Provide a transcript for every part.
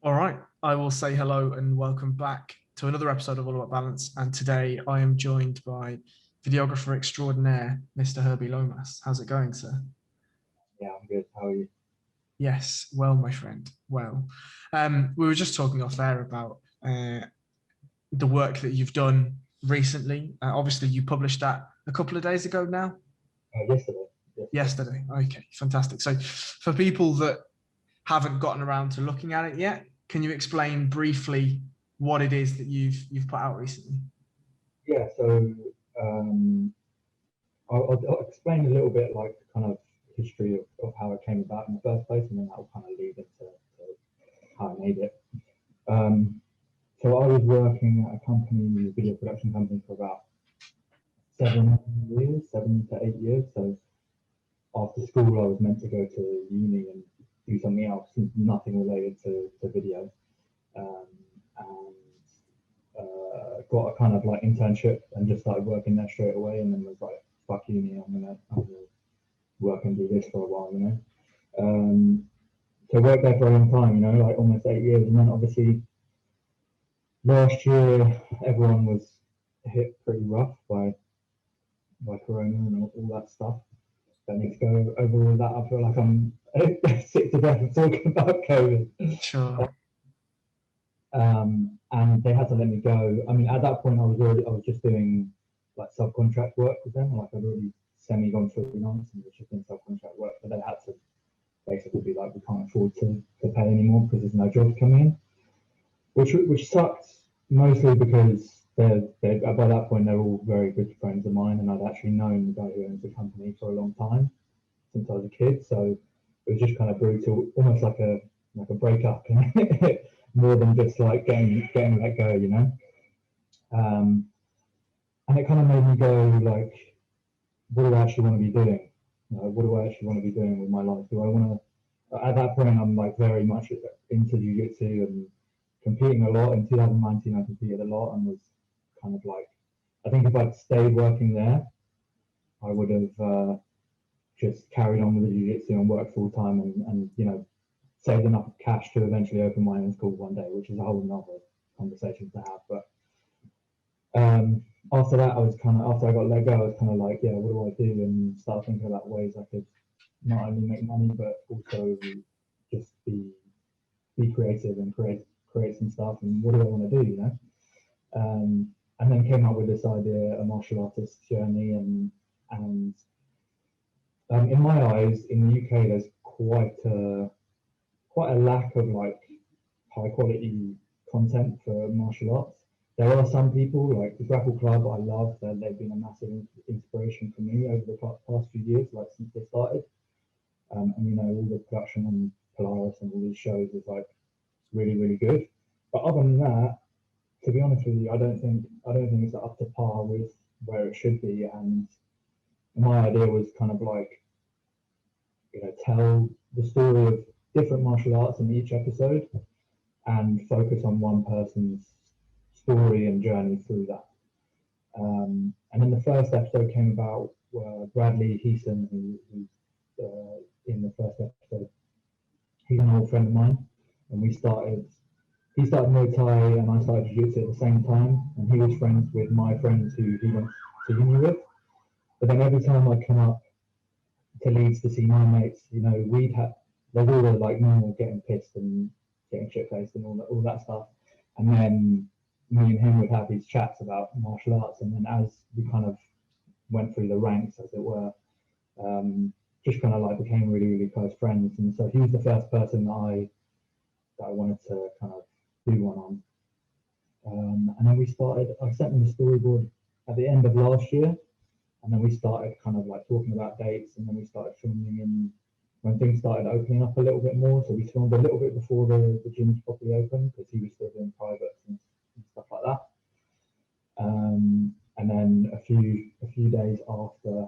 All right, I will say hello and welcome back to another episode of All About Balance. And today I am joined by videographer extraordinaire, Mr. Herbie Lomas. How's it going, sir? Yeah, I'm good. How are you? Yes, well, my friend, well. We were just talking off air about the work that you've done recently. Obviously, you published that a couple of days ago now. Yesterday. Yesterday. Okay, fantastic. So, for people that haven't gotten around to looking at it yet, can you explain briefly what it is that you've put out recently? Yeah. So um, I'll explain a little bit, like kind of history of how it came about in the first place, and then that will kind of lead into to how I made it. Um, so I was working at a company, a video production company, for about 7 years, 7 to 8 years. So after school, I was meant to go to uni and do something else, nothing related to video. Um, and got a kind of like internship and just started working there straight away, and then was like, fuck uni, I'm gonna work and do this for a while. So I worked there for a long time, like almost 8 years, and then obviously last year everyone was hit pretty rough by corona and all that stuff. Don't need to go over all that. I feel like I'm sick to death of talking about COVID. Sure. And they had to let me go. I mean, at that point, I was just doing like subcontract work with them. Like I'd already semi gone freelance and was just doing subcontract work, but they had to basically be like, we can't afford to pay anymore because there's no jobs coming in, which sucked mostly because they by that point they're all very good friends of mine, and I'd actually known the guy who owns the company for a long time since I was a kid. So it was just kind of brutal, almost like a breakup, more than just like getting let go. Um, and it kind of made me go like, what do I actually want to be doing? What do I actually want to be doing with my life? Do I want to? At that point, I'm like very much into jiu-jitsu and competing a lot. In 2019, I competed a lot and was kind of like, I think if I'd stayed working there, I would have just carried on with the jiu-jitsu and worked full time and saved enough cash to eventually open my own school one day, which is a whole another conversation to have. But after that, after I got let go, I was kind of like, yeah, what do I do? And start thinking about ways I could not only make money but also just be creative and create some stuff. And what do I want to do? And then came up with this idea, a martial artist journey, and in my eyes, in the UK, there's quite a lack of like high quality content for martial arts. There are some people like the Grapple Club. I love that they've been a massive inspiration for me over the past few years, like since they started. And all the production on Polaris and all these shows is like really really good. But other than that, to be honest with you, I don't think it's up to par with where it should be. And my idea was kind of like, tell the story of different martial arts in each episode and focus on one person's story and journey through that. And then the first episode came about where Bradley Heason, who's in the first episode, he's an old friend of mine, and he started Muay Thai and I started Jiu-Jitsu at the same time, and he was friends with my friends who he went to uni with. But then every time I come up to Leeds to see my mates, there's all the like normal getting pissed and getting shit faced and all that stuff. And then me and him would have these chats about martial arts, and then as we kind of went through the ranks, as it were, just kind of like became really, really close friends. And so he was the first person that I wanted to kind of do one on. And then I sent him the storyboard at the end of last year, and then we started kind of like talking about dates, and then we started filming in when things started opening up a little bit more. So we filmed a little bit before the gyms properly opened because he was still doing privates and stuff like that. And then a few days after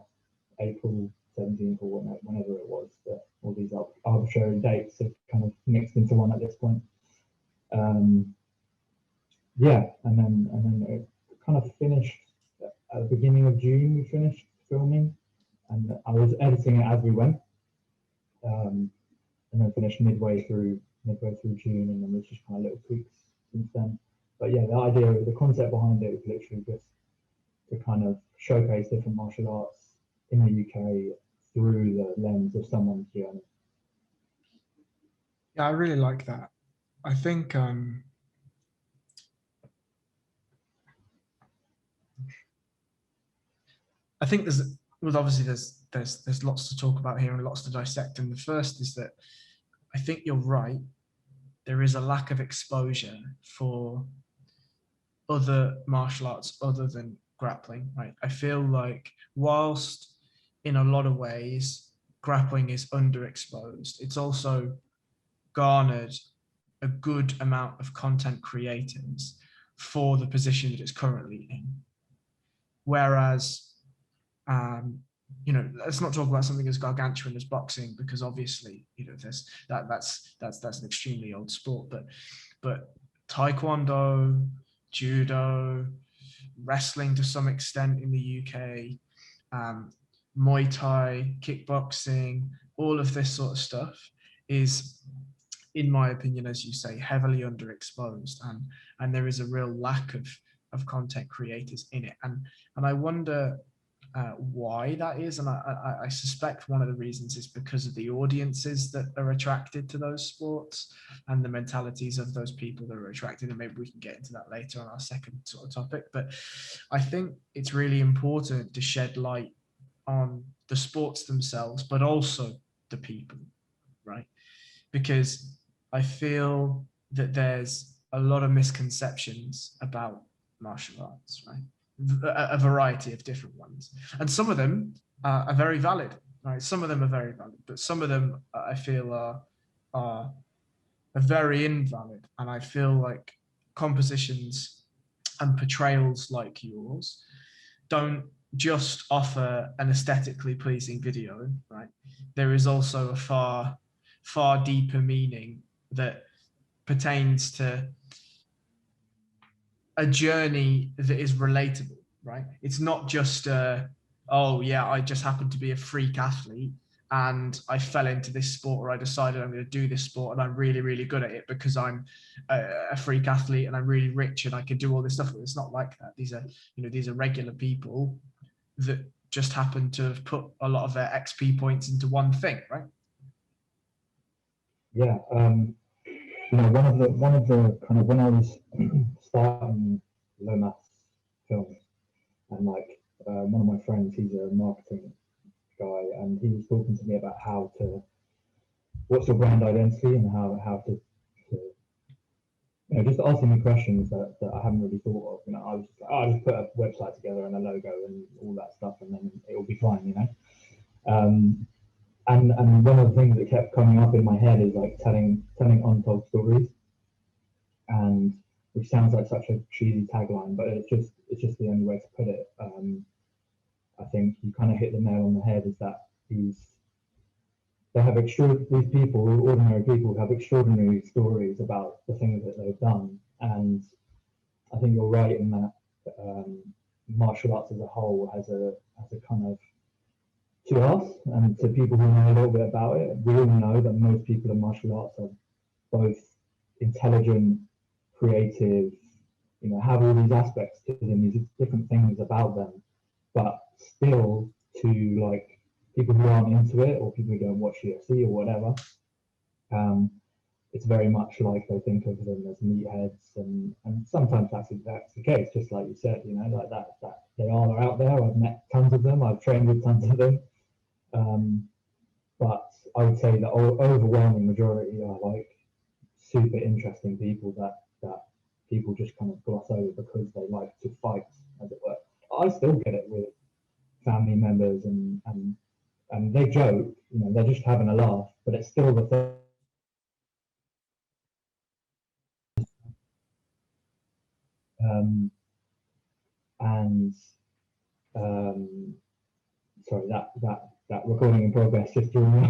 April 17th or whenever it was, that all these arbitrary dates have kind of mixed into one at this point. Yeah, and then it kind of finished at the beginning of June. We finished filming, and I was editing it as we went, and then finished midway through midway through June, and then there's just kind of little tweaks since then. But yeah, the idea, the concept behind it was literally just to kind of showcase different martial arts in the UK through the lens of someone's journey. Yeah, I really like that. I think there's, well, obviously there's lots to talk about here and lots to dissect. And the first is that I think you're right. There is a lack of exposure for other martial arts other than grappling, right? I feel like whilst in a lot of ways grappling is underexposed, it's also garnered a good amount of content creators for the position that it's currently in. Whereas, you know, let's not talk about something as gargantuan as boxing, because obviously, you know, that's an extremely old sport. But taekwondo, judo, wrestling to some extent in the UK, Muay Thai, kickboxing, all of this sort of stuff is, in my opinion, as you say, heavily underexposed, and there is a real lack of content creators in it, and I wonder why that is, and I suspect one of the reasons is because of the audiences that are attracted to those sports and the mentalities of those people that are attracted, and maybe we can get into that later on our second sort of topic. But I think it's really important to shed light on the sports themselves, but also the people, right? Because I feel that there's a lot of misconceptions about martial arts, right? A variety of different ones. And some of them are very valid, right? Some of them are very valid, but some of them I feel are very invalid. And I feel like compositions and portrayals like yours don't just offer an aesthetically pleasing video, right? There is also a far deeper meaning that pertains to a journey that is relatable, right? It's not just oh yeah, I just happened to be a freak athlete and I fell into this sport, or I decided I'm going to do this sport and I'm really, really good at it because I'm a freak athlete and I'm really rich and I can do all this stuff. It's not like that. These are regular people that just happen to have put a lot of their XP points into one thing, right? Yeah, you know, one of the kind of, when I was starting Lomas films, and like one of my friends, he's a marketing guy, and he was talking to me about what's your brand identity, and how to you know, just asking me questions that I haven't really thought of. You know, I was just like, oh, I'll just put a website together and a logo and all that stuff, and then it'll be fine, you know. And one of the things that kept coming up in my head is like telling untold stories, and which sounds like such a cheesy tagline, but it's just the only way to put it. I think you kind of hit the nail on the head. Is that these people, ordinary people, have extraordinary stories about the things that they've done, and I think you're right in that martial arts as a whole has a kind of, to us and to people who know a little bit about it, we all know that most people in martial arts are both intelligent, creative, you know, have all these aspects to them, these different things about them, but still, to like people who aren't into it or people who don't watch UFC or whatever, it's very much like they think of them as meatheads, and sometimes that's the case, just like you said, you know, like that they are out there. I've met tons of them, I've trained with tons of them, but I would say the overwhelming majority are like super interesting people that people just kind of gloss over because they like to fight, as it were. I still get it with family members, and they joke, you know, they're just having a laugh, but it's still the thing. And sorry, that recording in progress just threw me.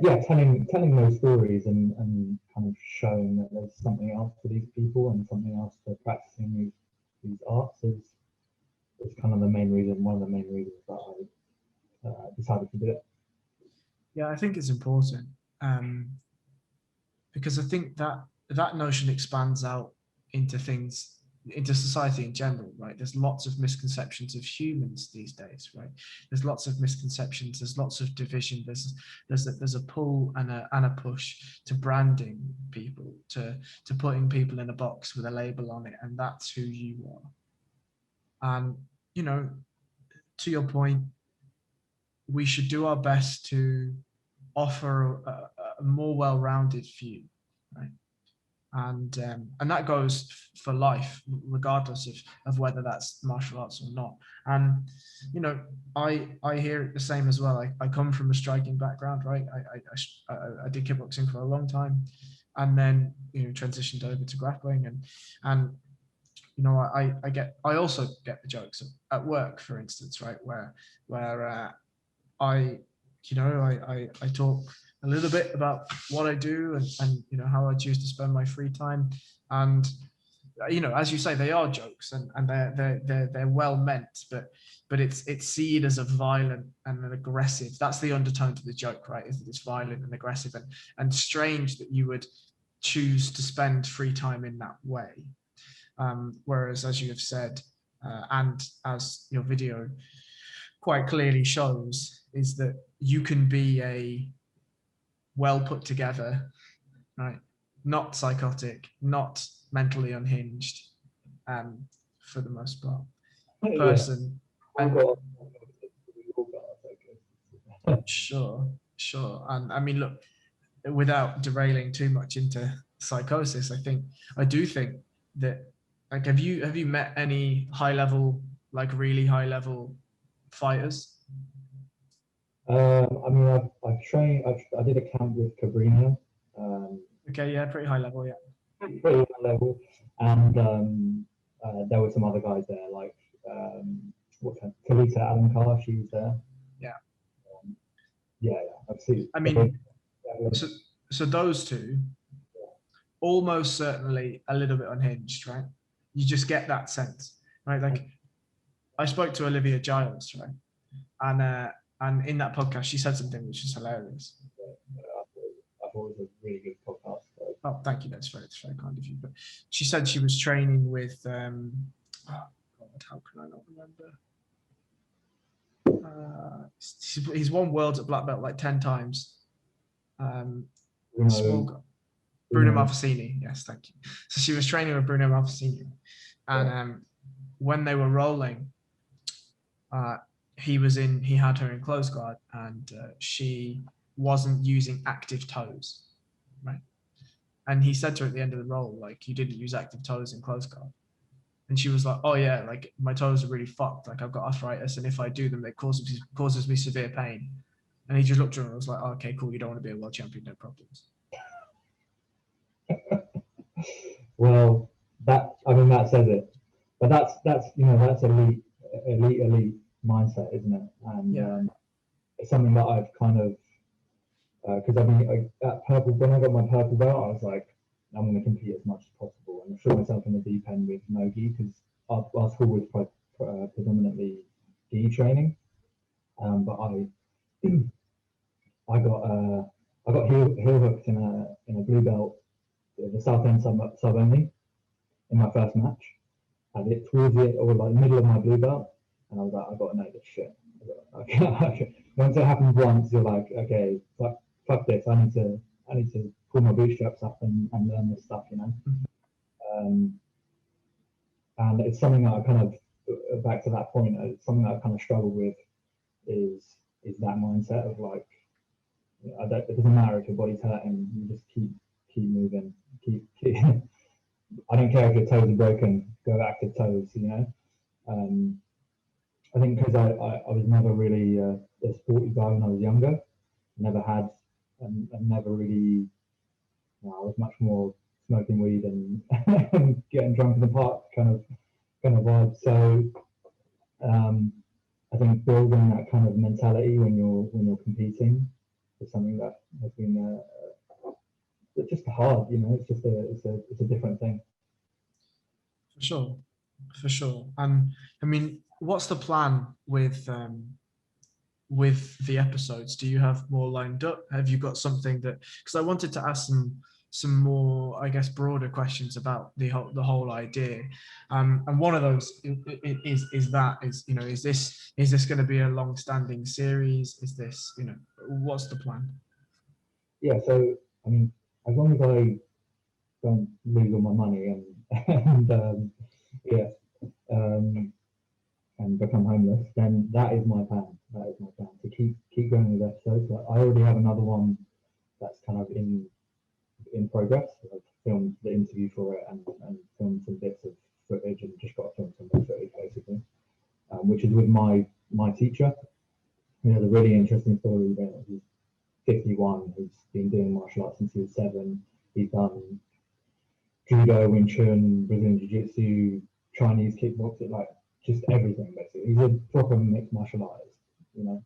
Yeah, telling those stories, and kind of showing that there's something else to these people and something else to practicing these arts is kind of the main reason, one of the main reasons that I decided to do it. Yeah, I think it's important, because I think that that notion expands out into things, into society in general, right? There's lots of misconceptions of humans these days, right? There's lots of misconceptions. There's lots of division. There's a pull and a push to branding people, to putting people in a box with a label on it, and that's who you are. And you know, to your point, we should do our best to offer a more well-rounded view, right? And that goes for life, regardless of whether that's martial arts or not. And you know, I hear it the same as well. I come from a striking background, right? I did kickboxing for a long time, and then transitioned over to grappling, and I also get the jokes at work, for instance, right, where I I talk a little bit about what I do, and how I choose to spend my free time. And as you say, they are jokes, and they're well meant, but it's seen as a violent and an aggressive. That's the undertone to the joke, right? Is that it's violent and aggressive, and strange that you would choose to spend free time in that way. Whereas, as you have said, and as your video quite clearly shows, is that you can be a well put together, right, not psychotic, not mentally unhinged, for the most part, person. And sure. And I mean, look, without derailing too much into psychosis, I do think that, like, have you met any high level, like really high level fighters? I mean, I've trained. I did a camp with Cabrino. Okay, yeah, pretty high level, yeah. Pretty high level, and there were some other guys there, like what's her, Talita Alamkar. She was there. Yeah. Yeah, I've seen. I mean, so those two, almost certainly a little bit unhinged, right? You just get that sense, right? Like, I spoke to Olivia Giles, right? And in that podcast, she said something which is hilarious. I thought it was a really good podcast. Oh, thank you. That's very kind of you. But she said she was training with, oh God, how can I not remember? He's won worlds at black belt like 10 times. Small guy. Bruno Malfacini. Yes, thank you. So she was training with Bruno Malfacini, and when they were rolling, he had her in close guard, and she wasn't using active toes, right? And he said to her at the end of the roll, like, you didn't use active toes in close guard. And she was like, oh yeah, like my toes are really fucked. Like, I've got arthritis, and if I do them, it causes me severe pain. And he just looked at her and was like, oh, okay, cool. You don't want to be a world champion, no problems. Well, that says it. But that's elite mindset, isn't it? And it's something that I've kind of, because at purple, when I got my purple belt, I was like, I'm going to compete as much as possible, and I threw myself in the deep end with no gi, because our school was predominantly gi training, but I got heel hooked in a blue belt, the south end sub only, in my first match. And it towards it, or like middle of my blue belt, and I was like, I got to know this shit. Once it happens once, you're like, okay, fuck this. I need to pull my bootstraps up and learn this stuff, and it's something that I kind of, back to that point, it's something that I kind of struggle with, is that mindset of like, it doesn't matter if your body's hurting, you just keep moving, keep I don't care if your toes are broken, go active toes, I think because I was never really a sporty guy when I was younger, never had, and never really, I was much more smoking weed and, and getting drunk in the park kind of vibe. So I think building that kind of mentality when you're competing is something that has been it's just hard, it's a different thing. For sure. And I mean, what's the plan with with the episodes? Do you have more lined up? Have you got something that, because I wanted to ask some more, I guess, broader questions about the whole idea. And one of those is you know, is this going to be a long-standing series? Is this, you know, what's the plan? Yeah, so I mean, as long as I don't lose all my money and yeah, um, and become homeless, then that is my plan. That is my plan to keep going with episodes. Like, I already have another one that's kind of in progress. I've filmed the interview for it and filmed some bits of footage and just got to film some more footage basically, which is with my teacher. He has a really interesting story there. He's 51. He's been doing martial arts since he was 7. He's done judo, Wing Chun, Brazilian Jiu-Jitsu, Chinese kickboxing, like just everything basically. He's a proper mixed martial artist, you know.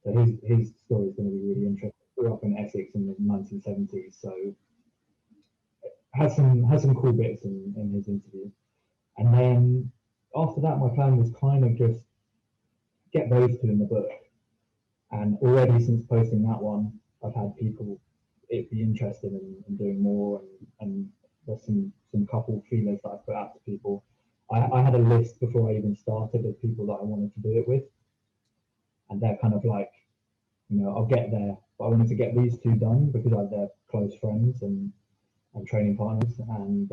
So his story is going to be really interesting. Grew up in Essex in the 1970s, so has some cool bits in his interview. And then after that, my plan was kind of just get those two in the book. And already since posting that one, I've had people be interested in doing more, and there's some couple feelers that I put out to people. I had a list before I even started of people that I wanted to do it with, and they're kind of like, you know, I'll get there, but I wanted to get these two done because they're close friends and training partners, and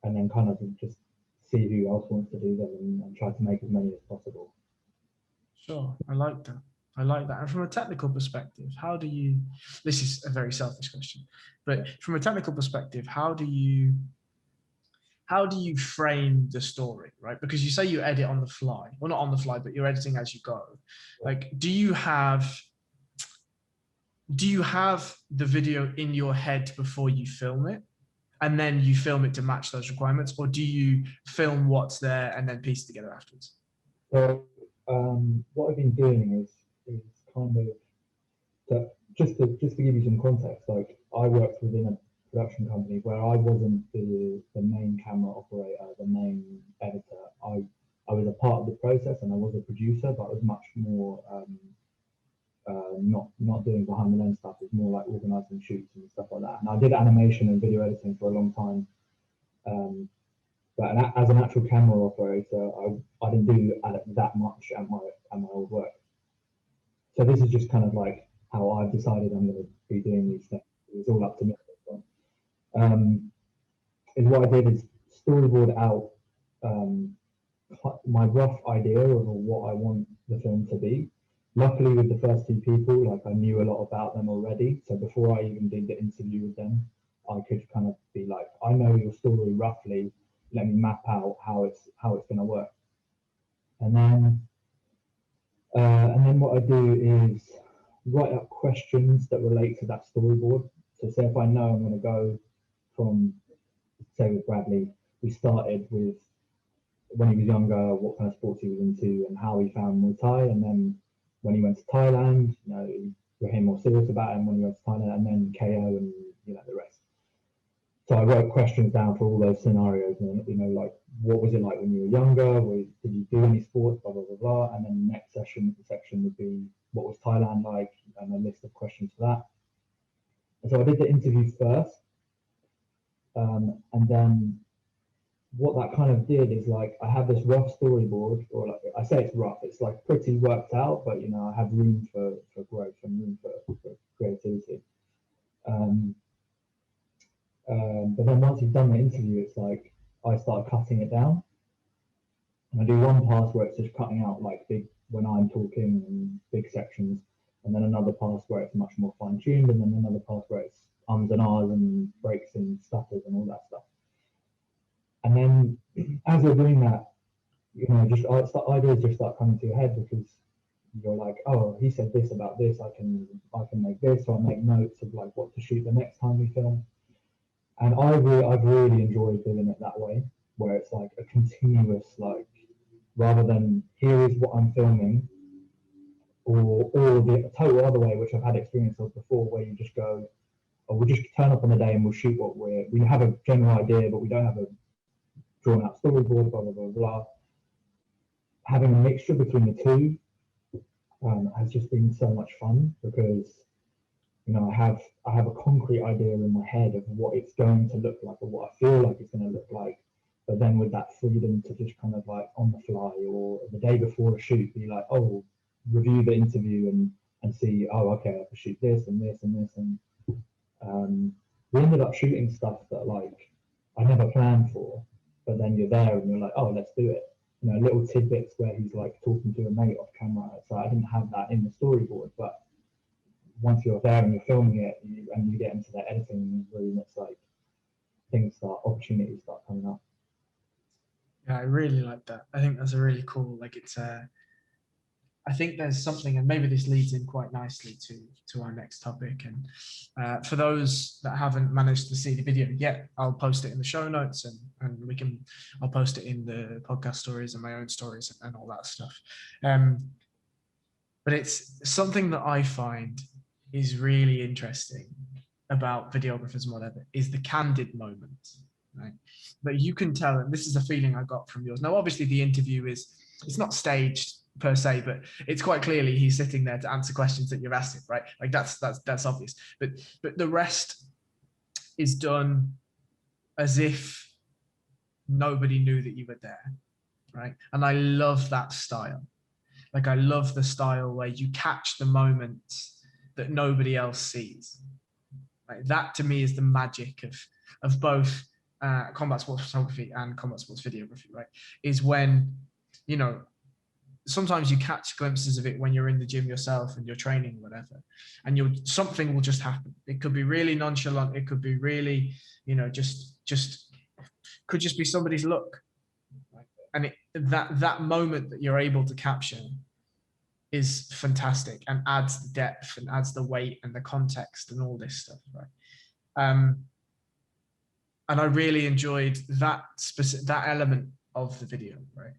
then kind of just see who else wants to do them and try to make as many as possible. Sure, I like that. I like that. And from a technical perspective, how do you, this is a very selfish question, but from a technical perspective, how do you frame the story, right? Because you say you edit on the fly, well, not on the fly, but you're editing as you go. Like, do you have the video in your head before you film it, and then you film it to match those requirements, or do you film what's there and then piece it together afterwards? So what I've been doing is kind of, so just to give you some context, like I worked within a production company where I wasn't the main camera operator, the main editor. I was a part of the process and I was a producer, but I was much more not doing behind the lens stuff. It's more like organizing shoots and stuff like that. And I did animation and video editing for a long time. But as an actual camera operator, I didn't do that much at my old work. So this is just kind of like how I've decided I'm going to be doing these things. It's all up to me. Is what I did is storyboard out my rough idea of what I want the film to be. Luckily, with the first two people, like I knew a lot about them already. So before I even did the interview with them, I could kind of be like, I know your story roughly. Let me map out how it's going to work. And then what I do is write up questions that relate to that storyboard. So say if I know I'm going to go from, say with Bradley, we started with when he was younger, what kind of sports he was into and how he found Muay Thai. And then when he went to Thailand, you know, we became more serious about him when he went to Thailand, and then KO and, you know, the rest. So I wrote questions down for all those scenarios, and, you know, like, what was it like when you were younger? Did you do any sports? Blah, blah, blah, blah. And then the next section would be, what was Thailand like? And a list of questions for that. And so I did the interview first. And then what that kind of did is, like, I have this rough storyboard, or like, I say it's rough, it's like pretty worked out, but, you know, I have room for growth and room for creativity. But then once you've done the interview, it's like I start cutting it down, and I do one pass where it's just cutting out like big, when I'm talking, and big sections, and then another pass where it's much more fine tuned, and then another pass where it's ums and ahs and breaks and stutters and all that stuff. And then as you're doing that, you know, just ideas just start coming to your head, because you're like, oh, he said this about this, I can make this, or I make notes of like what to shoot the next time we film. And I've really enjoyed doing it that way, where it's like a continuous, like, rather than here is what I'm filming, or the total other way, which I've had experience of before, where you just go, oh, we'll just turn up on the day and we'll shoot what we have a general idea, but we don't have a drawn out storyboard, blah, blah, blah, blah. Having a mixture between the two has just been so much fun because, you know, I have a concrete idea in my head of what it's going to look like or what I feel like it's going to look like. But then with that freedom to just kind of like on the fly or the day before a shoot, be like, oh, review the interview and see, oh, okay, I can shoot this and this and this. And we ended up shooting stuff that like I never planned for, but then you're there and you're like, oh, let's do it. You know, little tidbits where he's like talking to a mate off camera. So I didn't have that in the storyboard, but once you're there and you're filming it and you get into the editing room, it's like opportunities start coming up. Yeah, I really like that. I think that's a really cool, like it's I think there's something, and maybe this leads in quite nicely to our next topic. And for those that haven't managed to see the video yet, I'll post it in the show notes, and I'll post it in the podcast stories and my own stories and all that stuff. But it's something that I find is really interesting about videographers and whatever is the candid moment, right? That you can tell, and this is a feeling I got from yours. Now, obviously, the interview it's not staged per se, but it's quite clearly he's sitting there to answer questions that you've asked him, right? Like that's obvious. But the rest is done as if nobody knew that you were there, right? And I love that style. Like I love the style where you catch the moments that nobody else sees. Like that to me is the magic of both combat sports photography and combat sports videography, right? Is when, you know, sometimes you catch glimpses of it when you're in the gym yourself and you're training, whatever, and something will just happen. It could be really nonchalant. It could be really, you know, just could just be somebody's look. Right? And that moment that you're able to capture is fantastic and adds the depth and adds the weight and the context and all this stuff, right? And I really enjoyed that element of the video, right?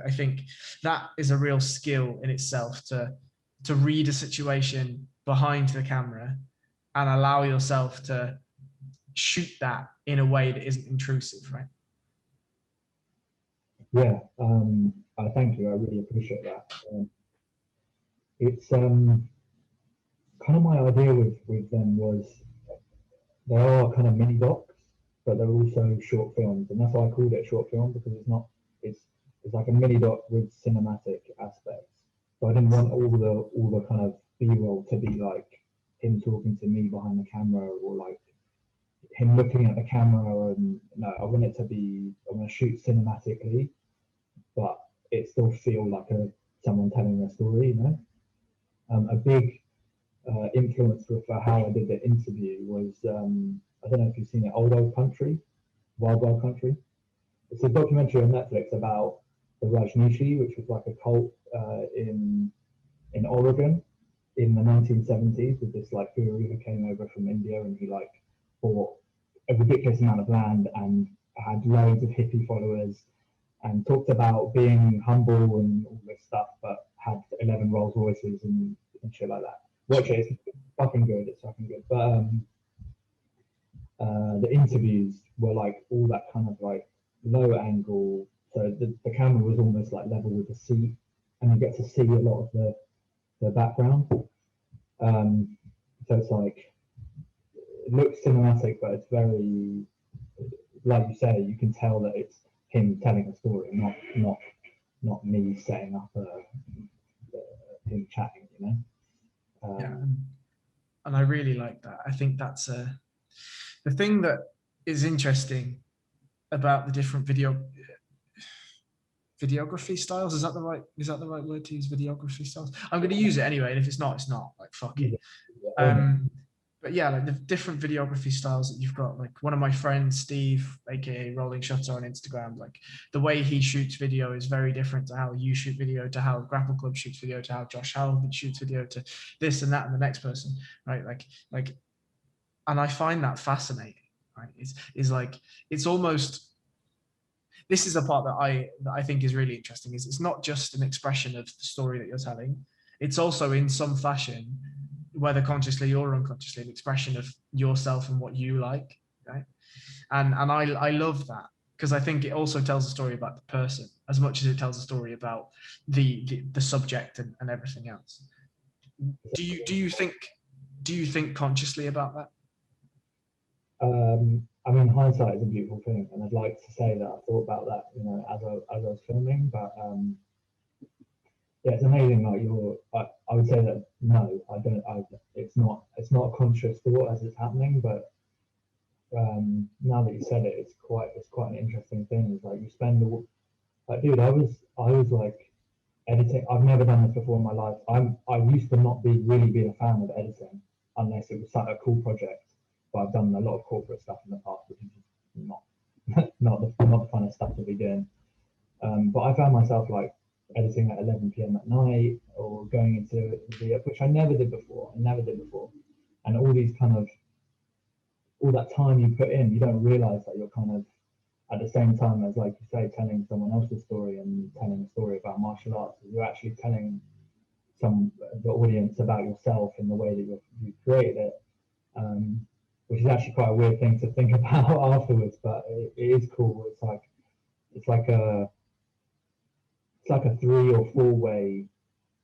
I think that is a real skill in itself to read a situation behind the camera and allow yourself to shoot that in a way that isn't intrusive, right? Yeah, thank you. I really appreciate that. It's kind of my idea with them was there are kind of mini docs, but they're also short films, and that's why I called it short film because it's like a mini doc with cinematic aspects. So I didn't want all the kind of B-roll to be like him talking to me behind the camera or like him looking at the camera. And no, I want to shoot cinematically, but it still feel like someone telling a story, you know. A big influence for how I did the interview was I don't know if you've seen it, Old Country, Wild Country. It's a documentary on Netflix about the Rajneeshi, which was like a cult in Oregon in the 1970s with this like guru who came over from India, and he like bought a ridiculous amount of land and had loads of hippie followers and talked about being humble and all this stuff, but had 11 Rolls Royces and shit like that. Watch it, it's fucking good. It's fucking good. But the interviews were like all that kind of like low angle, so the camera was almost like level with the seat, and you get to see a lot of the background. So it's like it looks cinematic, but it's very, like you say, you can tell that it's him telling a story, not me setting up him chatting, you know. Yeah, and I really like that. I think that's the thing that is interesting about the different videography styles. Is that the right word to use? Videography styles. I'm going to use it anyway, and if it's not, it's not. Like fuck it. But yeah, like the different videography styles that you've got. Like one of my friends, Steve, aka Rolling Shutter on Instagram, like the way he shoots video is very different to how you shoot video, to how Grapple Club shoots video, to how Josh Howell shoots video, to this and that and the next person, right? Like, and I find that fascinating. Right? It's like it's almost. This is a part that I think is really interesting. Is it's not just an expression of the story that you're telling. It's also in some fashion, whether consciously or unconsciously, an expression of yourself and what you like, right? And I love that because I think it also tells a story about the person as much as it tells a story about the subject and everything else. Do you think consciously about that? I mean, hindsight is a beautiful thing, and I'd like to say that I thought about that, you know, as I was filming. But yeah, it's amazing. Like I would say that no, I don't. It's not a conscious thought as it's happening. But now that you said it, it's quite an interesting thing. It's like you spend like, dude, I was like editing. I've never done this before in my life. I used to not really be a fan of editing unless it was like a cool project. But I've done a lot of corporate stuff in the past, which is not not the kind of stuff to be doing. But I found myself like editing at 11 p.m. at night or going into the video, which I never did before. And all these kind of all that time you put in, you don't realize that you're kind of at the same time as, like you say, telling someone else's story and telling a story about martial arts. You're actually telling the audience about yourself in the way that you created it. Which is actually quite a weird thing to think about afterwards, but it is cool. It's like a 3 or 4 way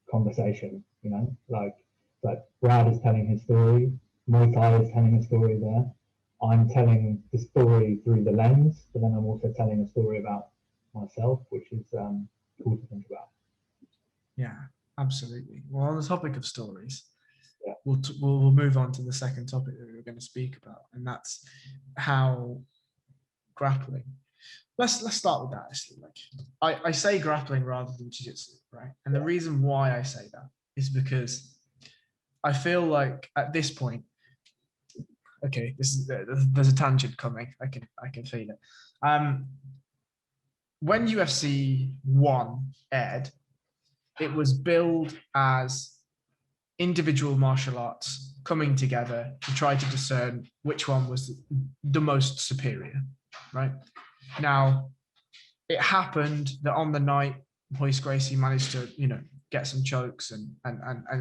conversation, you know, like Brad is telling his story, Muay Thai is telling a story there. I'm telling the story through the lens, but then I'm also telling a story about myself, which is cool to think about. Yeah, absolutely. Well, on the topic of stories, yeah. we'll move on to the second topic that we were going to speak about, and that's how grappling. Let's start with that. Actually, like I say grappling rather than jiu-jitsu, right? And the reason why I say that is because I feel like at this point, okay, there's a tangent coming. I can feel it. When UFC 1 aired, it was billed as individual martial arts coming together to try to discern which one was the most superior, right? Now, it happened that on the night, Royce Gracie managed to, you know, get some chokes and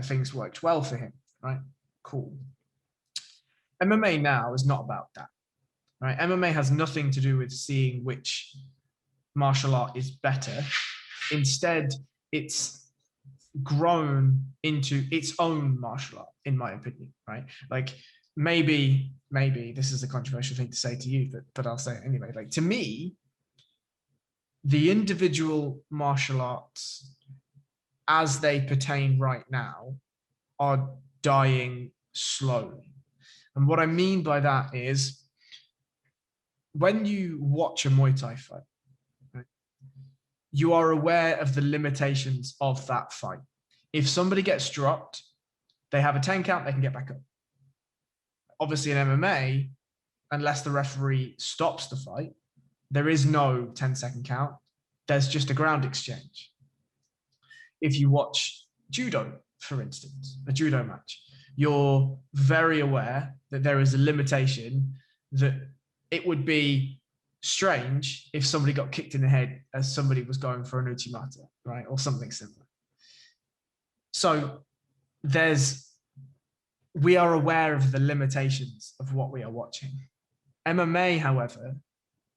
things worked well for him, right? Cool. MMA now is not about that, right? MMA has nothing to do with seeing which martial art is better. Instead, it's grown into its own martial art, in my opinion, right? Like maybe this is a controversial thing to say to you, but I'll say it anyway. Like to me, the individual martial arts as they pertain right now are dying slowly. And what I mean by that is when you watch a Muay Thai fight, right, you are aware of the limitations of that fight. If somebody gets dropped, they have a 10 count, they can get back up. Obviously in MMA, unless the referee stops the fight, there is no 10-second count. There's just a ground exchange. If you watch judo, for instance, a judo match, you're very aware that there is a limitation, that it would be strange if somebody got kicked in the head as somebody was going for an uchimata, right? Or something similar. So we are aware of the limitations of what we are watching. MMA, however,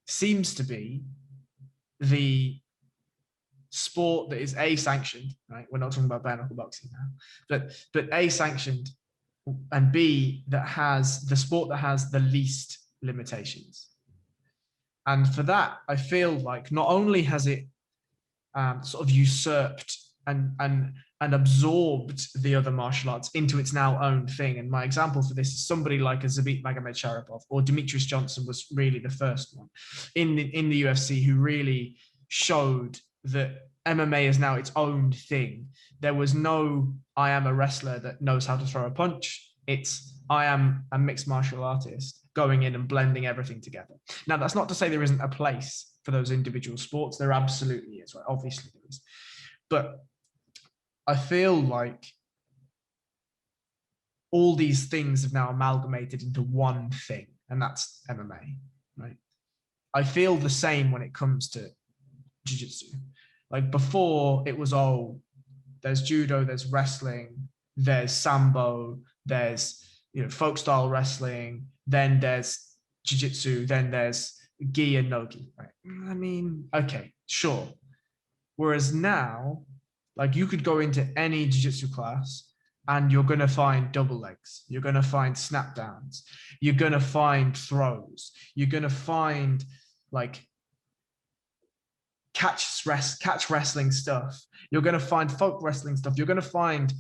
seems to be the sport that is A, sanctioned, right? We're not talking about bare knuckle boxing now, but A, sanctioned, and B, that has the sport that has the least limitations. And for that, I feel like not only has it sort of usurped and absorbed the other martial arts into its now own thing. And my example for this is somebody like a Zabit Magomedsharipov or Demetrius Johnson was really the first one in the UFC who really showed that MMA is now its own thing. There was no, I am a wrestler that knows how to throw a punch. It's, I am a mixed martial artist going in and blending everything together. Now, that's not to say there isn't a place for those individual sports. There absolutely is, right? Obviously there is. But I feel like all these things have now amalgamated into one thing, and that's MMA, right? I feel the same when it comes to jiu-jitsu. Like before, it was, oh, there's judo, there's wrestling, there's sambo, there's, you know, folk style wrestling, then there's jiu-jitsu, then there's gi and no gi, right? I mean, okay, sure. Whereas now, like you could go into any jiu-jitsu class and you're going to find double legs. You're going to find snap downs. You're going to find throws. You're going to find like catch wrestling stuff. You're going to find folk wrestling stuff. You're going to find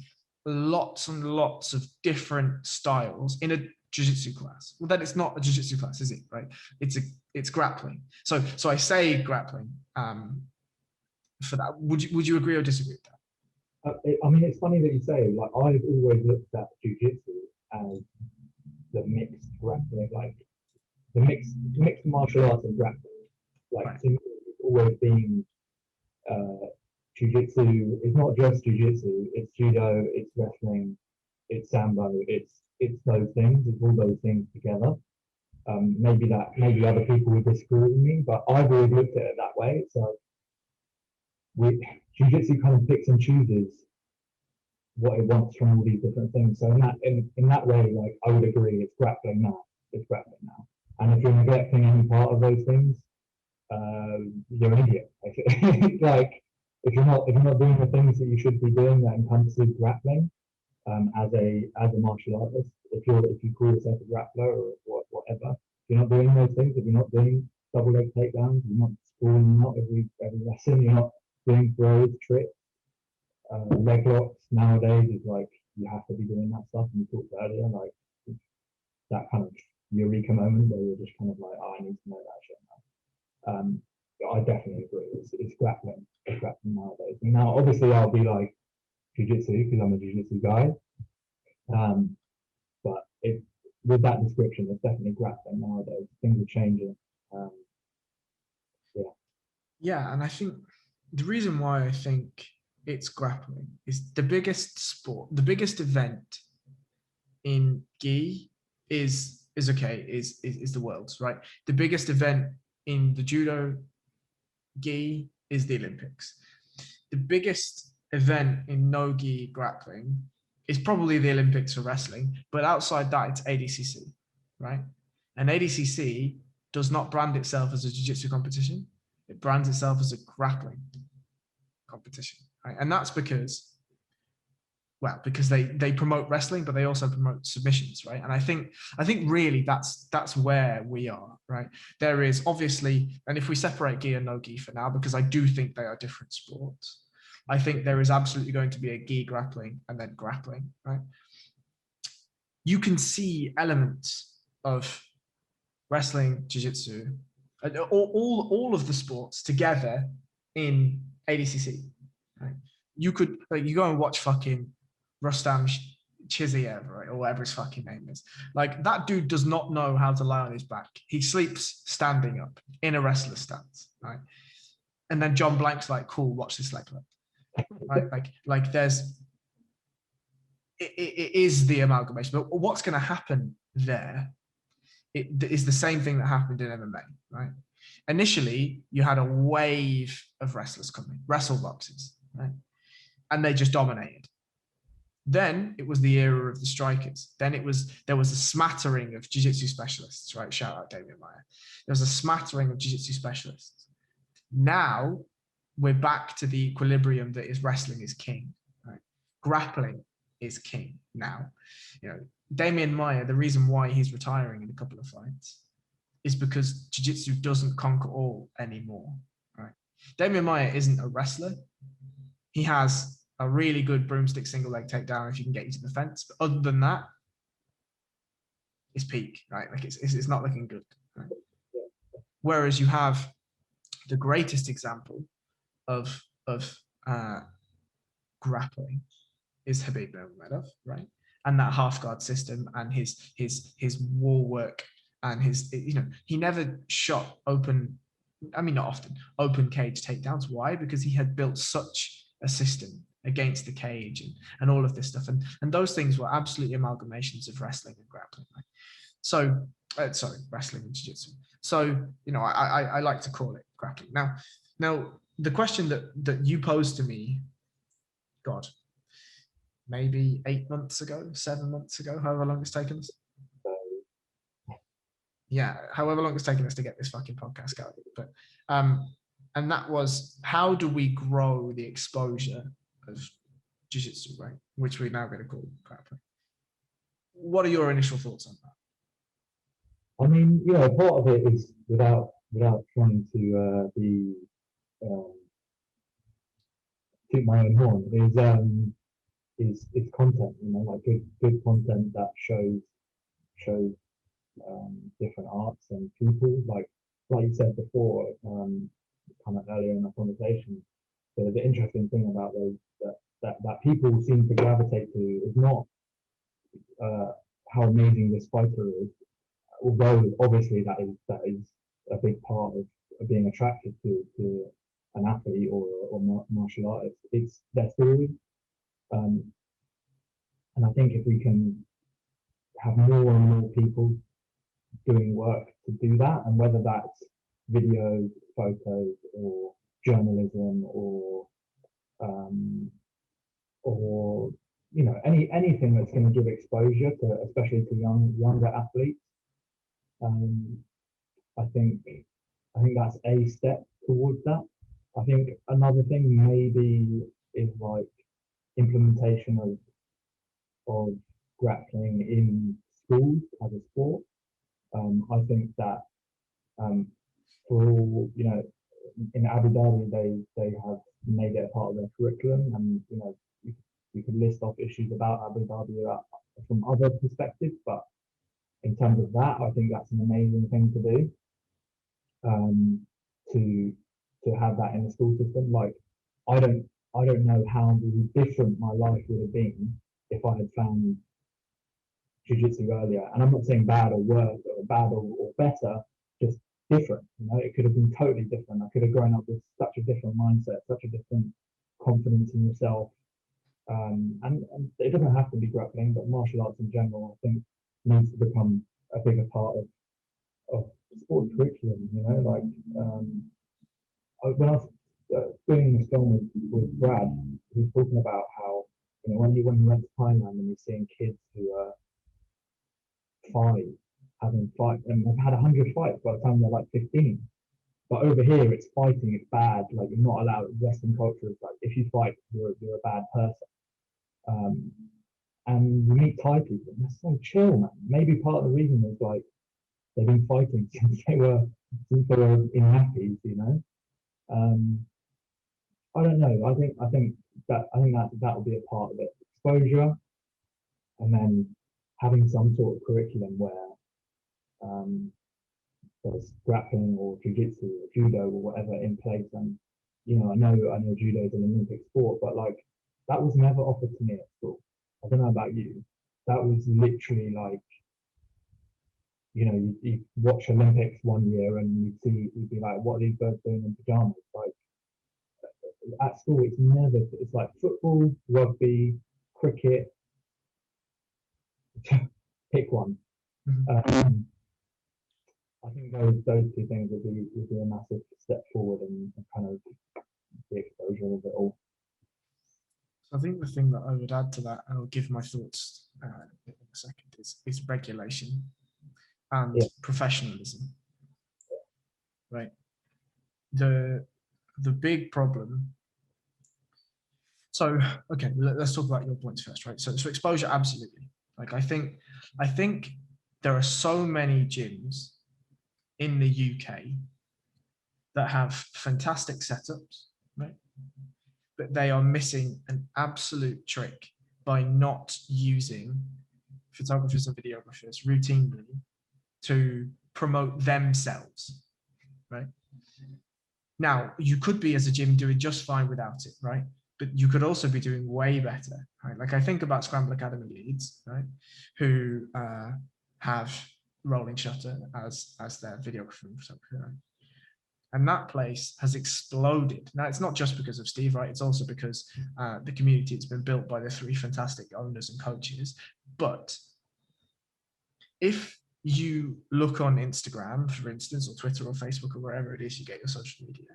lots and lots of different styles in a jiu-jitsu class. Well, then it's not a jiu-jitsu class, is it? Right? It's grappling. So I say grappling for that. Would you agree or disagree with that? I mean, it's funny that you say, like, I've always looked at jiu-jitsu as the mixed grappling, like the mixed martial arts and grappling. Like, Right. to me, it's always been jiu-jitsu. It's not just jiu-jitsu. It's judo. It's wrestling. It's sambo. It's those things. It's all those things together. Maybe other people would disagree with me, but I've always looked at it that way. So jiu-jitsu kind of picks and chooses what it wants from all these different things. So in that way, like I would agree, it's grappling now. It's grappling now. And if you're neglecting any part of those things, you're an idiot. Like if you're not doing the things that you should be doing that encompasses grappling, as a martial artist, if you call yourself a grappler or whatever, if you're not doing those things, if you're not doing double leg takedowns, you're not sprawling out every lesson, you're not doing throws, tricks, leg locks nowadays is like you have to be doing that stuff. And we talked earlier, like that kind of eureka moment where you're just kind of like, oh, I need to know that shit now. I definitely agree. It's grappling. It's grappling nowadays. And now, obviously, I'll be like jiu-jitsu because I'm a jiu-jitsu guy. But with that description, it's definitely grappling nowadays. Things are changing. Yeah. Yeah, and I think the reason why I think it's grappling is the biggest event in gi is the world's, right? The biggest event in the judo gi is the Olympics. The biggest event in no gi grappling is probably the Olympics for wrestling, but outside that, it's ADCC, right? And ADCC does not brand itself as a jiu-jitsu competition. It brands itself as a grappling competition, right? And that's because they promote wrestling, but they also promote submissions, right? And I think really that's where we are, right? There is obviously, and if we separate gi and no gi for now, because I do think they are different sports, I think there is absolutely going to be a gi grappling and then grappling, right? You can see elements of wrestling, jiu-jitsu, all of the sports together in ADCC, right? You could you go and watch fucking Rustam Chiziev, right, or whatever his fucking name is. Like that dude does not know how to lie on his back. He sleeps standing up in a wrestler's stance, right? And then John Blank's like, cool, watch this leg look, right? Like there's it is the amalgamation. But what's going to happen there? It is the same thing that happened in MMA, right? Initially, you had a wave of wrestlers coming, wrestle boxes, right? And they just dominated. Then it was the era of the strikers. Then there was a smattering of jiu-jitsu specialists, right? Shout out Damian Maya. There was a smattering of jiu-jitsu specialists. Now we're back to the equilibrium that is wrestling is king, right? Grappling is king now. You know, Damian Maya, the reason why he's retiring in a couple of fights is because jiu-jitsu doesn't conquer all anymore, right? Damian Maya isn't a wrestler. He has a really good broomstick single leg takedown if you can get you to the fence. But other than that, it's peak, right? Like it's not looking good. Right? Whereas you have the greatest example of grappling is Herbert Lomas, right? And that half guard system and his wall work and his, you know, he never shot open, I mean, not often, open cage takedowns. Why? Because he had built such a system against the cage and all of this stuff. And those things were absolutely amalgamations of wrestling and grappling. Right? So, wrestling and jiu-jitsu. So, you know, I like to call it grappling. Now the question that you posed to me, God, maybe 8 months ago, 7 months ago, however long it's taken us. yeah, however long it's taken us to get this fucking podcast going. But and that was, how do we grow the exposure of jiu-jitsu, right? Which we're now going to call grappling. What are your initial thoughts on that? I mean, part of it is without trying to be toot my own horn is content. Like good content that shows different arts and people. Like you said before, kind of earlier in the conversation, the interesting thing about those that people seem to gravitate to is not how amazing this fighter is, although obviously that is a big part of being attracted to an athlete or martial artist. It's their story, um, and I think if we can have more and more people doing work to do that, and whether that's videos, photos, or journalism, um, or anything that's going to give exposure to, especially to younger athletes. Um, I think that's a step towards that. I think another thing maybe is like implementation of grappling in schools as a sport. I think that for all, in Abu Dhabi they have made it a part of their curriculum, and you could list off issues about Abu Dhabi from other perspectives, but in terms of that, I think that's an amazing thing to do. Um, to have that in the school system. Like I don't know how different my life would have been if I had found jiu-jitsu earlier. And I'm not saying bad or worse or bad or better, just different. It could have been totally different. I could have grown up with such a different mindset, such a different confidence in yourself. And it doesn't have to be grappling, but martial arts in general, I think, needs to become a bigger part of sport curriculum. When I was doing this film with Brad, he was talking about how when he went to Thailand and he's seeing kids who are having fight, and they've had 100 fights by the time they're like 15. But over here, it's fighting, it's bad. Like you're not allowed. Western culture is like if you fight, you're a bad person. And you meet Thai people, and they're so chill, man. Maybe part of the reason is like they've been fighting since they were in nappies, I don't know. I think that will be a part of it. Exposure, and then having some sort of curriculum where there's grappling or jiu-jitsu or judo or whatever in place. And I know judo is an Olympic sport, but like that was never offered to me at school. I don't know about you. That was literally like, you watch Olympics one year and you'd be like, what are these birds doing in pajamas? Like at school, it's like football, rugby, cricket. Pick one. Mm-hmm. I think those two things would be a massive step forward and kind of the exposure of it all. So I think the thing that I would add to that, and I'll give my thoughts in a second, is regulation and professionalism. Right. The big problem. So okay, let's talk about your points first, right? So exposure, absolutely. Like I think there are so many gyms in the UK that have fantastic setups, right? But they are missing an absolute trick by not using photographers and videographers routinely to promote themselves, right? Now, you could be as a gym doing just fine without it, right? But you could also be doing way better, right? Like I think about Scramble Academy Leeds, right? Who have Rolling Shutter as their videographer and photographer, right? And that place has exploded. Now, it's not just because of Steve, right? It's also because the community has been built by the three fantastic owners and coaches. But if you look on Instagram, for instance, or Twitter or Facebook or wherever it is you get your social media,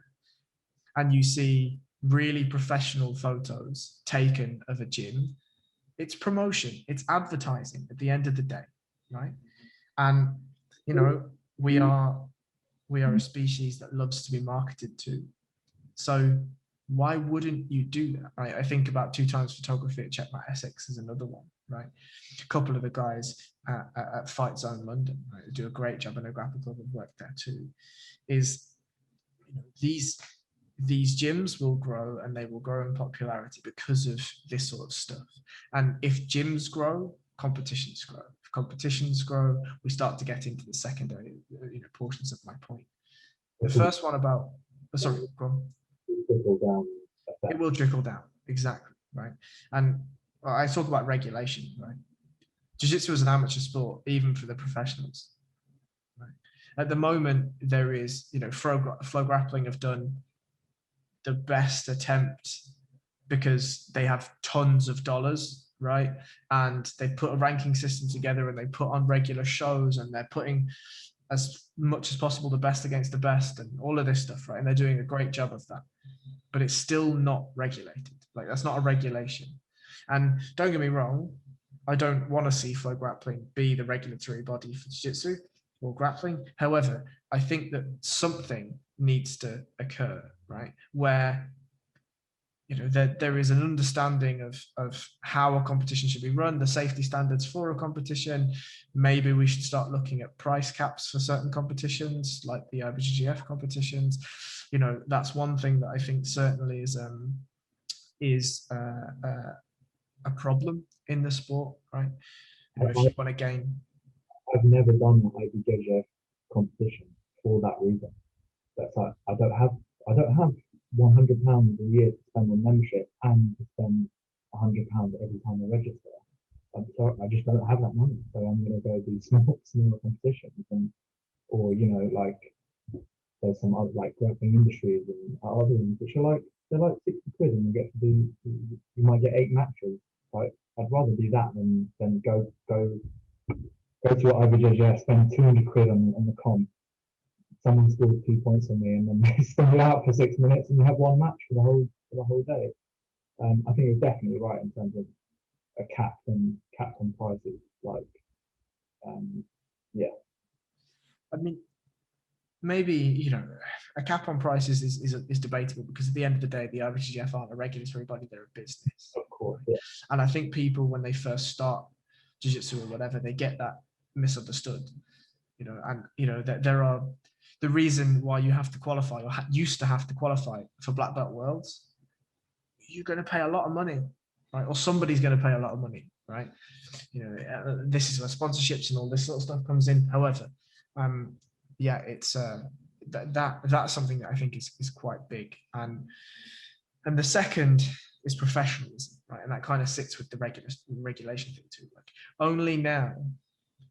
and you see really professional photos taken of a gym, it's promotion, it's advertising at the end of the day, right? And, we are a species that loves to be marketed to. So why wouldn't you do that? I think about 2 Times Photography at Checkmate Essex is another one, right? A couple of the guys at Fight Zone London, right, do a great job, and a Grappling Club have worked there too. Is, you know, these gyms will grow, and they will grow in popularity because of this sort of stuff. And if gyms grow, competitions grow. If competitions grow, we start to get into the secondary, portions of my point. The first one about, sorry, go on. Trickle down effect. It will trickle down, exactly, right? And I talk about regulation, right? Jiu-jitsu is an amateur sport, even for the professionals. Right? At the moment, there is, Flow Grappling have done the best attempt because they have tons of dollars, right? And they put a ranking system together, and they put on regular shows, and they're putting as much as possible the best against the best, and all of this stuff, right? And they're doing a great job of that, but it's still not regulated. Like, that's not a regulation. And don't get me wrong, I don't want to see Flow Grappling be the regulatory body for jiu-jitsu or grappling. However, I think that something needs to occur, right? Where, there is an understanding of how a competition should be run, the safety standards for a competition. Maybe we should start looking at price caps for certain competitions, like the IBJJF competitions. That's one thing that I think certainly is a problem in the sport, right? If you want to gain. I've never done the IBJJF competition for that reason. That's like, I don't have £100 a year to spend on membership and to spend £100 every time I register. I'm sorry, I just don't have that money, so I'm going to go do smaller competitions, or like there's some other, like Grappling Industries and other ones which are like, they're like 60 quid, and you get to do, you might get 8 matches. Like, I'd rather do that than go to IBJJF, spend 200 quid on the comp. Someone scores 2 points on me, and then they spin it out for 6 minutes, and you have one match for the whole day. I think it's definitely right in terms of a cap on prices. Like, yeah. I mean, maybe, a cap on prices is debatable, because at the end of the day, the IBJJF aren't a regulatory body; they're a business. Of course, yeah. And I think people, when they first start jiu-jitsu or whatever, they get that misunderstood. That there are, the reason why you have to qualify, or used to have to qualify for black belt worlds, you're going to pay a lot of money, right? Or somebody's going to pay a lot of money, right? This is where sponsorships and all this sort of stuff comes in. However, it's that's something that I think is quite big. And the second is professionalism, right? And that kind of sits with the regulation thing too. Like, only now,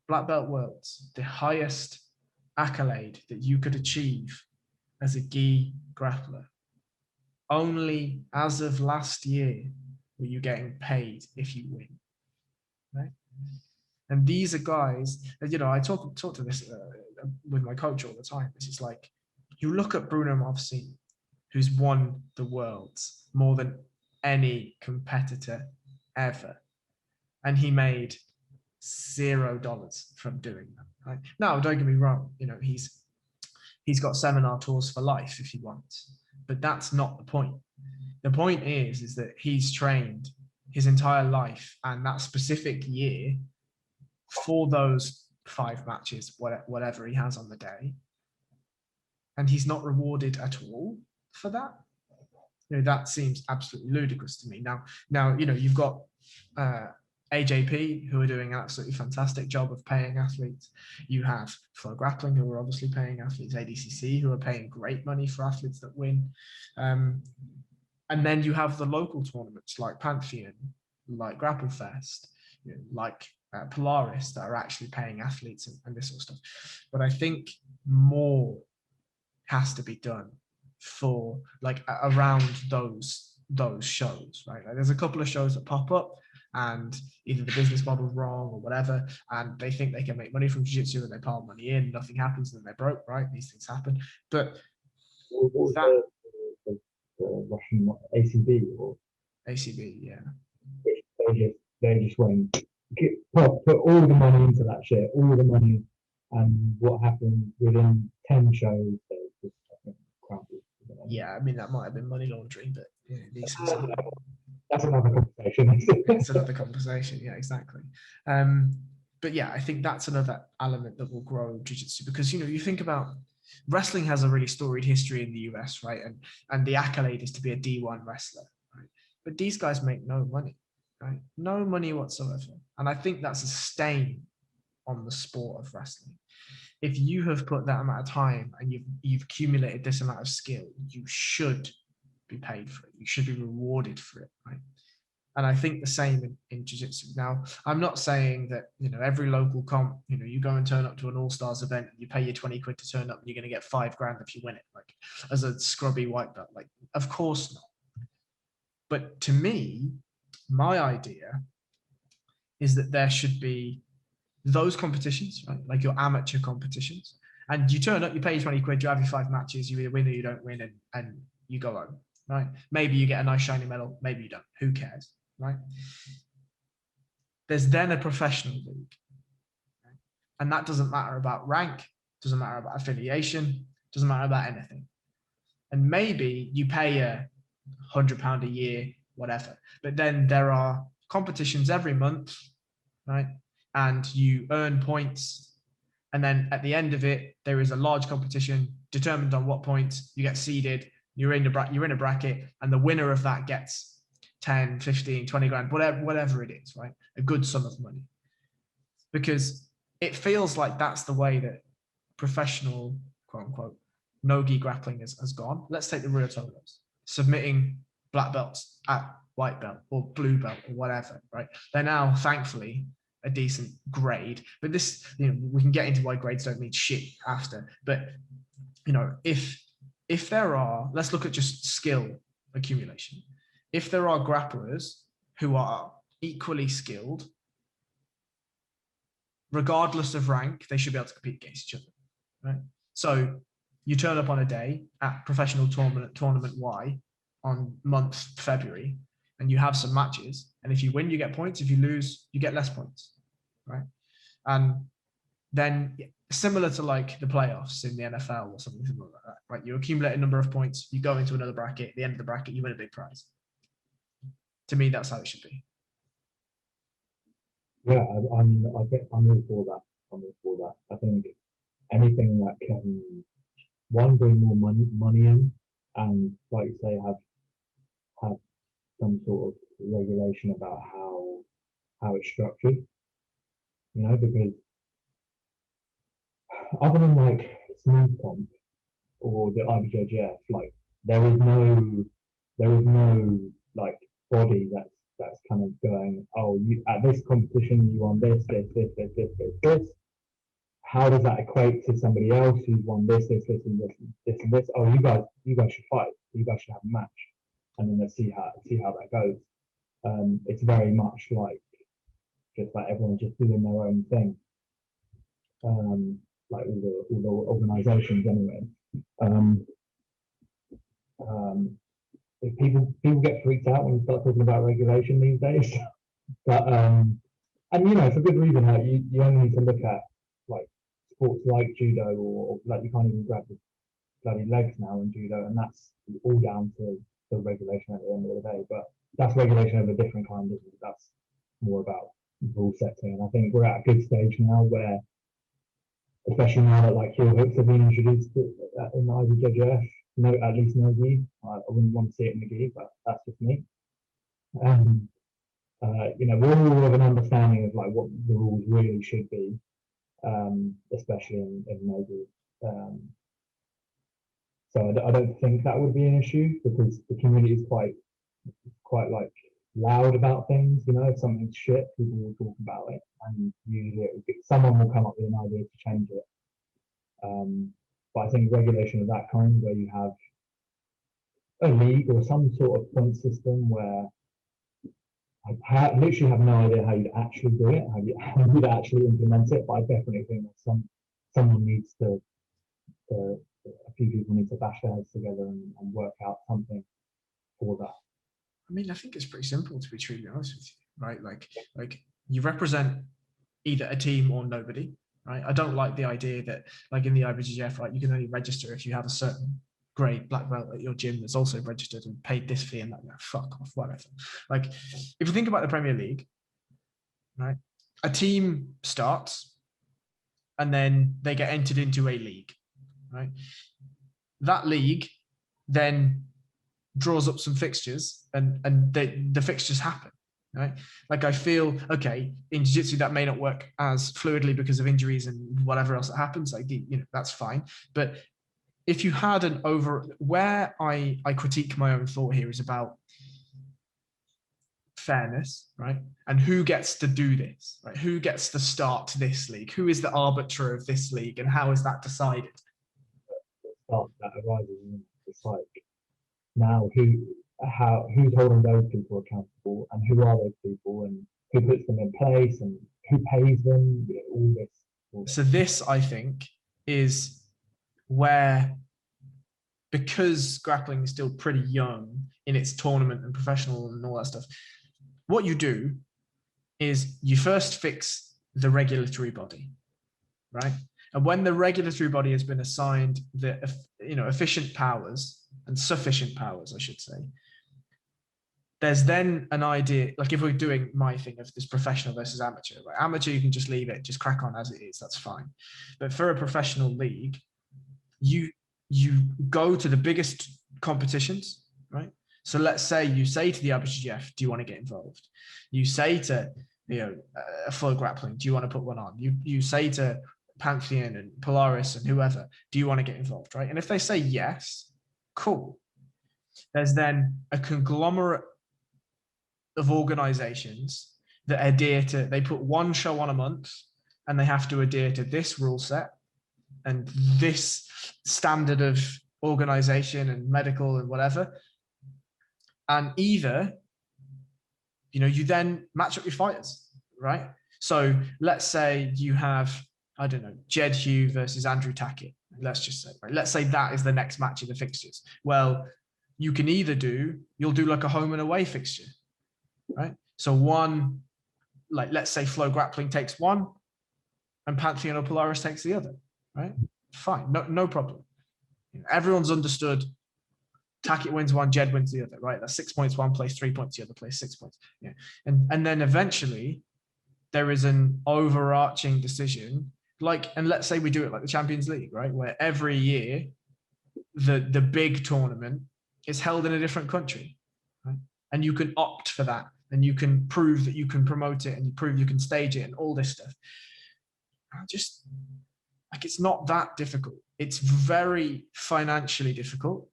black belt worlds, the highest accolade that you could achieve as a gi grappler, only as of last year were you getting paid if you win, right? And these are guys, I talk to this with my coach all the time. This is like, you look at Bruno Marvesini, who's won the worlds more than any competitor ever, and he made $0 from doing that. Right? Now, don't get me wrong, he's got seminar tours for life if he wants, but that's not the point. The point is that he's trained his entire life and that specific year for those 5 matches, whatever he has on the day, and he's not rewarded at all for that. That seems absolutely ludicrous to me. Now you've got AJP, who are doing an absolutely fantastic job of paying athletes. You have Flow Grappling, who are obviously paying athletes. ADCC, who are paying great money for athletes that win. And then you have the local tournaments like Pantheon, like Grapple Fest, like Polaris, that are actually paying athletes and this sort of stuff. But I think more has to be done for, like, around those shows, right? Like, there's a couple of shows that pop up, and either the business model's wrong or whatever, and they think they can make money from jiu-jitsu, and they pile money in, nothing happens, and then they're broke, right? These things happen. But what was the Russian ACB or ACB, yeah, they just went put all the money into that shit, all the money, And what happened within 10 shows, they just crumbled. Yeah, I mean, that might have been money laundering, but these things happen. That's another conversation. It's another conversation. Yeah, exactly. But yeah, I think that's another element that will grow jiu-jitsu, because you think about wrestling has a really storied history in the US, right? And the accolade is to be a D1 wrestler, right? But these guys make no money, right? No money whatsoever. And I think that's a stain on the sport of wrestling. If you have put that amount of time and you've accumulated this amount of skill, you should be paid for it. You should be rewarded for it, right? And I think the same in jiu-jitsu. Now, I'm not saying that, every local comp, you go and turn up to an all-stars event and you pay your 20 quid to turn up and you're going to get $5,000 if you win it, like as a scrubby white belt. Like, of course not. But to me, my idea is that there should be those competitions, right? Like your amateur competitions. And you turn up, you pay your 20 quid, you have your 5 matches, you either win or you don't win, and you go home, right? Maybe you get a nice shiny medal, maybe you don't. Who cares? Right? There's then a professional league, right? And that doesn't matter about rank, doesn't matter about affiliation, doesn't matter about anything. And maybe you pay £100 a year, whatever, but then there are competitions every month, right? And you earn points, and then at the end of it, there is a large competition determined on what points you get seeded. You're in a bracket, and the winner of that gets 10, 15, 20 grand, whatever it is, right? A good sum of money. Because it feels like that's the way that professional, quote unquote, no-gi grappling has gone. Let's take the Rio Tolos, submitting black belts at white belt or blue belt or whatever, right? They're now, thankfully, a decent grade. But this, we can get into why grades don't mean shit after. But, if there are, let's look at just skill accumulation. If there are grapplers who are equally skilled, regardless of rank, they should be able to compete against each other, right? So you turn up on a day at professional tournament Y on month February, and you have some matches. And if you win, you get points. If you lose, you get less points, right? And then similar to like the playoffs in the NFL or something like that, right? You accumulate a number of points, you go into another bracket, at the end of the bracket, you win a big prize. To me, that's how it should be. Yeah, I'm all for that. I'm all for that. I think anything that can, one, bring more money in, and like you say, have some sort of regulation about how it's structured. Because other than like smooth comp or the IBJJF, like there is no like body that's kind of going, oh, you at this competition you won this. How does that equate to somebody else who's won this, and this? Oh, you guys should fight. You guys should have a match, and then let's see how that goes. It's very much like just like everyone's just doing their own thing, like all the organisations anyway. Um, if people get freaked out when you start talking about regulation these days, but and for good reason. Like you only need to look at like sports like judo, or like you can't even grab the bloody legs now in judo, and that's all down to the regulation at the end of the day. But that's regulation of a different kind, isn't it? That's more about rule setting. And I think we're at a good stage now where, especially now that like heel hooks have been introduced in the IBJJF, no, at least no gi. I wouldn't want to see it in the gi, but that's just me. We're all of an understanding of like what the rules really should be, especially in no gi. So I don't think that would be an issue, because the community is quite like loud about things. If something's shit, people will talk about it, and usually someone will come up with an idea to change it. But I think regulation of that kind, where you have a league or some sort of point system where I literally have no idea how you'd actually do it, how you'd actually implement it, but I definitely think that someone needs to a few people need to bash their heads together and work out something for that. I mean, I think it's pretty simple, to be truly honest with you, right? Like you represent either a team or nobody, right? I don't like the idea that, like in the IBJJF, right, you can only register if you have a certain grade black belt at your gym that's also registered and paid this fee and that. Fuck off, whatever. Like, if you think about the Premier League, right, a team starts and then they get entered into a league, right? That league then draws up some fixtures, and the fixtures happen, right? Like, I feel, okay, in jiu-jitsu that may not work as fluidly because of injuries and whatever else that happens, like, you know, that's fine. But if you had an over, where I critique my own thought here is about fairness, right? And who gets to do this, right? Who gets to start this league? Who is the arbiter of this league, and how is that decided? That arises, and it's like, now who's holding those people accountable, and who are those people, and who puts them in place, and who pays them, you know, all this. So this, I think, is where, because grappling is still pretty young in its tournament and professional and all that stuff, what you do is you first fix the regulatory body, right? And when the regulatory body has been assigned the, you know, efficient powers and sufficient powers, I should say, there's then an idea, like if we're doing my thing of this professional versus amateur, right? Amateur, you can just leave it, just crack on as it is, that's fine. But for a professional league, you go to the biggest competitions, right? So let's say you say to the IBJJF, do you want to get involved? You say to, you know, Flow Grappling, do you want to put one on? You say to Pantheon and Polaris and whoever, do you want to get involved, right? And if they say yes, cool. There's then a conglomerate of organizations that adhere to, they put one show on a month and they have to adhere to this rule set and this standard of organization and medical and whatever. And either, you know, you then match up your fighters, right? So let's say you have, I don't know, Jed Hugh versus Andrew Tackett. Let's just say, right? Let's say that is the next match of the fixtures. Well, you can either do, you'll do like a home and away fixture, right? So one, like let's say Flow Grappling takes one and Pantheon or Polaris takes the other, right? Fine, no problem. Everyone's understood. Tackett wins one, Jed wins the other, right? That's 6 points one place, 3 points the other place, 6 points. Yeah, and then eventually there is an overarching decision, like, and let's say we do it like the Champions League, right? Where every year the big tournament is held in a different country, right? And you can opt for that, and you can prove that you can promote it, and you prove you can stage it, and all this stuff. Just like, it's not that difficult. It's very financially difficult,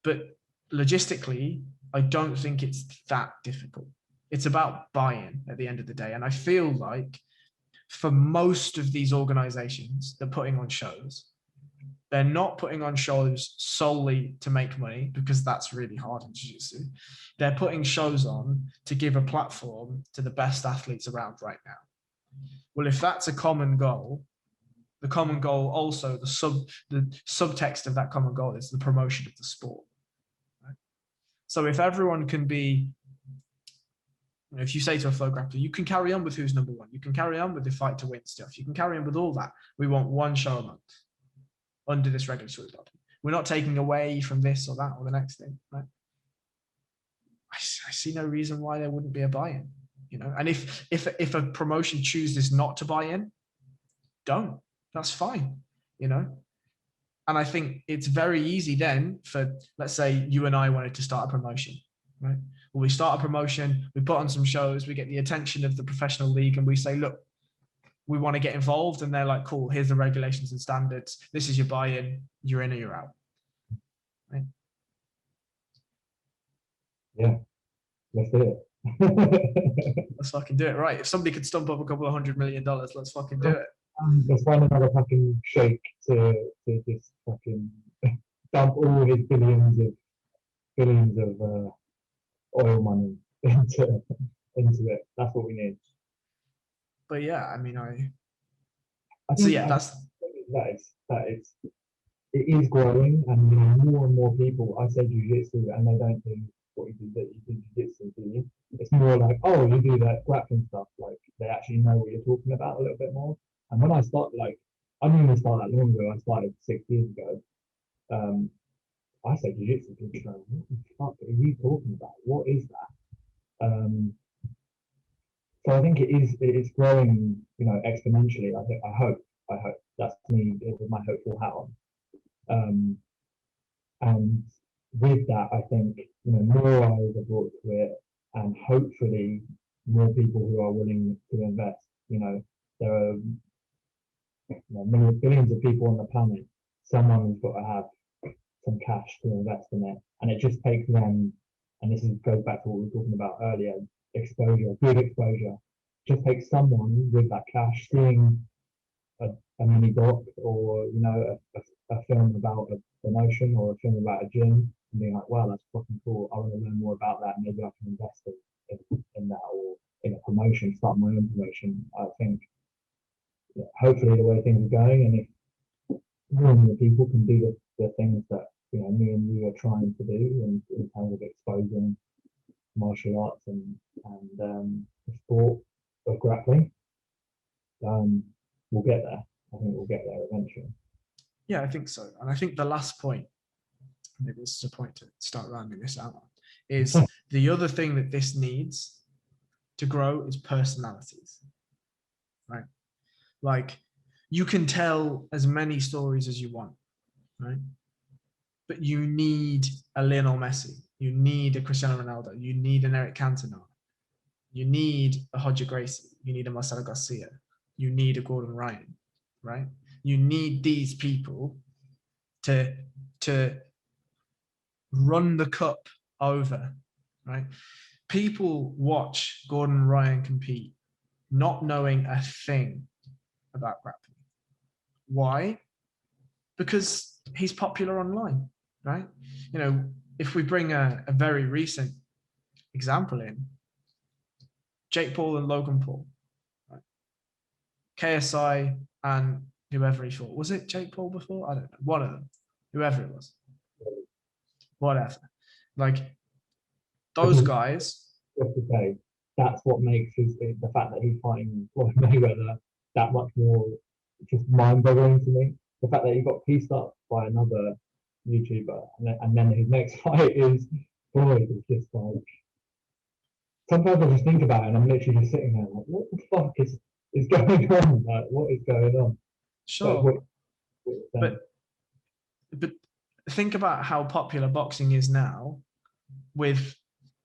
but logistically, I don't think it's that difficult. It's about buy-in at the end of the day. And I feel like for most of these organizations that are putting on shows, they're not putting on shows solely to make money, because that's really hard in jiu-jitsu. They're putting shows on to give a platform to the best athletes around right now. Well, if that's a common goal, the common goal also, the subtext of that common goal is the promotion of the sport. Right? So if everyone can be, you know, if you say to a Flow Grappler, you can carry on with who's number one, you can carry on with the fight to win stuff, you can carry on with all that. We want one show a month under this regulatory body. We're not taking away from this or that or the next thing, right? I see no reason why there wouldn't be a buy-in, you know. And if a promotion chooses not to buy in, don't. That's fine, you know. And I think it's very easy then for, let's say you and I wanted to start a promotion, right? Well, we start a promotion, we put on some shows, we get the attention of the professional league, and we say, look, we want to get involved. And they're like, cool, here's the regulations and standards. This is your buy-in. You're in or you're out. Right? Yeah, let's do it. Let's fucking do it. Right. If somebody could stump up a couple of $100 million, let's fucking do it. Let's find another fucking shake to just fucking dump all his billions of oil money into it. That's what we need. But yeah, I mean, that is it is growing, and you know, more and more people. I say jiu-jitsu, and they don't do what you do. That you do jiu-jitsu, do you? It's more like, oh, you do that grappling stuff. Like, they actually know what you're talking about a little bit more, And when I started, like, I didn't even start that long ago. I started 6 years ago. I say jiu-jitsu, people go, what the fuck are you talking about? What is that? So I think it is growing, exponentially. I hope that's me with my hopeful hat on. And with that, I think, more eyes are brought to it, and hopefully more people who are willing to invest. There are billions of people on the planet. Someone's got to have some cash to invest in it, and it just takes them. And goes back to what we were talking about earlier: exposure, good exposure. Just takes someone with that cash seeing a mini doc, or a film about a promotion, or a film about a gym, and being like, wow, that's fucking cool. I want to learn more about that. Maybe I can invest in that, or in a promotion, start my own promotion. I think hopefully the way things are going, and if more and more people can do the things that me and you are trying to do in terms of exposing martial arts and the sport of grappling, we'll get there. I think we'll get there eventually. Yeah, I think so. And I think the last point, maybe this is a point to start rounding this out on, is the other thing that this needs to grow is personalities, right? Like, you can tell as many stories as you want, right? But you need a Lionel Messi, you need a Cristiano Ronaldo, you need an Eric Cantona, you need a Roger Gracie, you need a Marcelo Garcia, you need a Gordon Ryan, right? You need these people to run the cup over, right? People watch Gordon Ryan compete not knowing a thing about grappling. Why? Because he's popular online, right? If we bring a very recent example in, Jake Paul and Logan Paul, right? KSI and whoever he fought. Was it Jake Paul before? I don't know. One of them, whoever it was. Whatever. Like, those guys. Just to say, that's what makes the fact that he's fighting Floyd Mayweather that much more just mind-boggling to me. The fact that he got pieced up by another YouTuber, and then his next fight is Floyd, is just like, sometimes I just think about it and I'm literally just sitting there like, what the fuck is going on? Like, what is going on? Sure. But think about how popular boxing is now with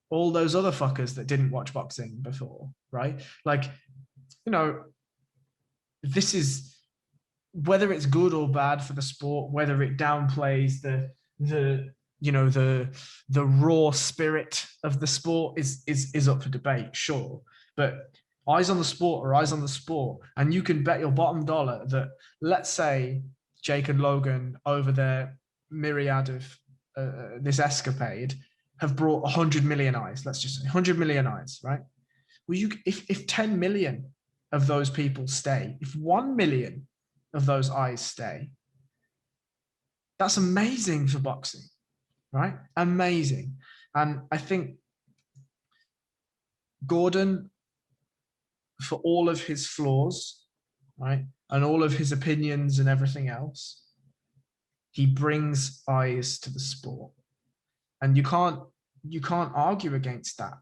all those other fuckers that didn't watch boxing before, right? Like, this is, whether it's good or bad for the sport, whether it downplays the raw spirit of the sport is up for debate, sure. But eyes on the sport are eyes on the sport. And you can bet your bottom dollar that, let's say, Jake and Logan, over their myriad of this escapade, have brought 100 million eyes. Let's just say 100 million eyes, right? Well, if 10 million of those people stay, if 1 million of those eyes stay, that's amazing for boxing, right? Amazing. And I think Gordon, for all of his flaws, right, and all of his opinions and everything else, he brings eyes to the sport, and you can't argue against that.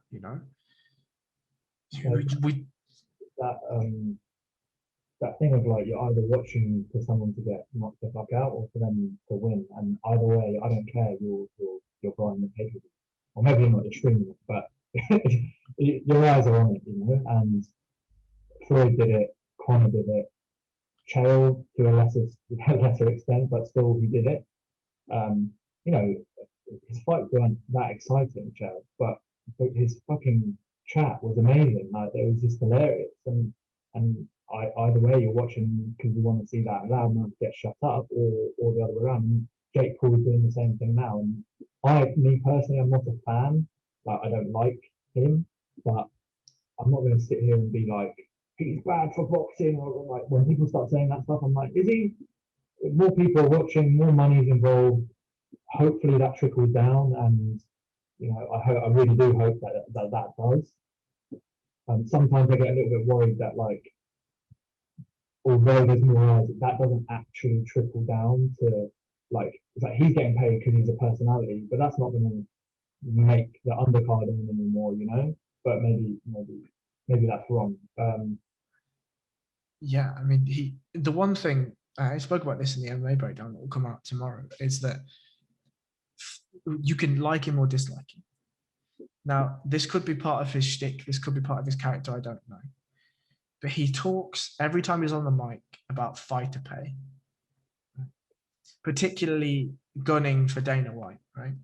That thing of like, you're either watching for someone to get knocked the fuck out or for them to win, and either way, I don't care. You're buying the pay per view, or maybe you're not streaming it, but your eyes are on it, And Floyd did it, Conor did it, Chael to a lesser extent, but still he did it. His fights weren't that exciting, Chael, but his fucking chat was amazing. Like, it was just hilarious, and either way, you're watching because you want to see that loud man get shut up, or the other way around. And Jake Paul is doing the same thing now, and me personally, I'm not a fan. Like, I don't like him, but I'm not going to sit here and be like, he's bad for boxing, or like, when people start saying that stuff, I'm like, is he? More people are watching, more money is involved. Hopefully that trickles down, and I really do hope that does. Sometimes I get a little bit worried that, like, although there's more eyes, that doesn't actually trickle down to like, it's like he's getting paid because he's a personality, but that's not going to make the undercard earn anymore, you know. But maybe that's wrong. Yeah, I mean, the one thing I spoke about this in the MMA breakdown that will come out tomorrow is that you can like him or dislike him. Now, this could be part of his shtick. This could be part of his character. I don't know. But he talks every time he's on the mic about fighter pay, particularly gunning for Dana White, right?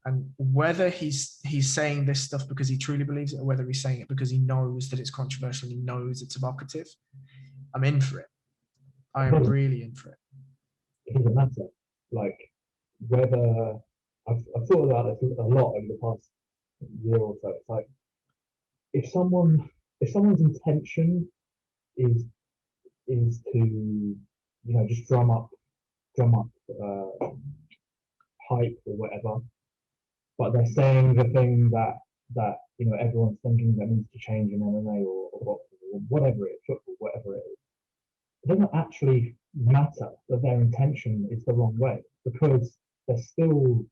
And whether he's saying this stuff because he truly believes it, or whether he's saying it because he knows that it's controversial, he knows it's evocative, I'm in for it. I am really in for it. It doesn't matter. Like whether I've thought about this a lot over the past year or so. It's like if someone's intention is to just drum up hype or whatever, but they're saying the thing that everyone's thinking that needs to change in MMA or whatever it is, football, whatever it is. It doesn't actually matter that their intention is the wrong way, because they're still,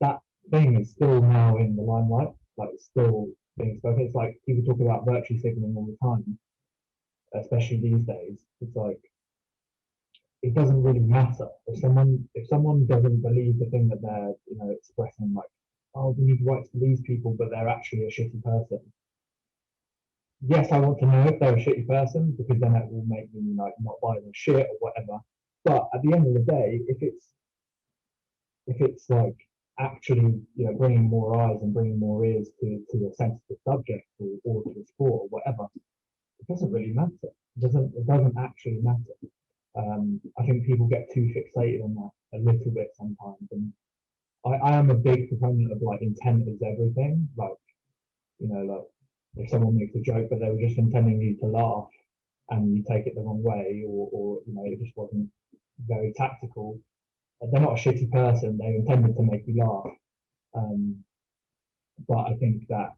that thing is still now in the limelight, like it's still being spoken. It's like people talk about virtue signaling all the time, especially these days. It's like it doesn't really matter if someone doesn't believe the thing that they're expressing, like, oh, we need rights for these people, but they're actually a shitty person. Yes, I want to know if they're a shitty person, because then it will make me like not buy their shit or whatever. But at the end of the day, if it's like actually bringing more eyes and bringing more ears to a sensitive subject or to a sport or whatever, it doesn't really matter. It doesn't actually matter. I think people get too fixated on that a little bit sometimes, and I am a big proponent of like intent is everything. Like like if someone makes a joke but they were just intending you to laugh and you take it the wrong way, or it just wasn't very tactical, they're not a shitty person. They intended to make you laugh. But I think that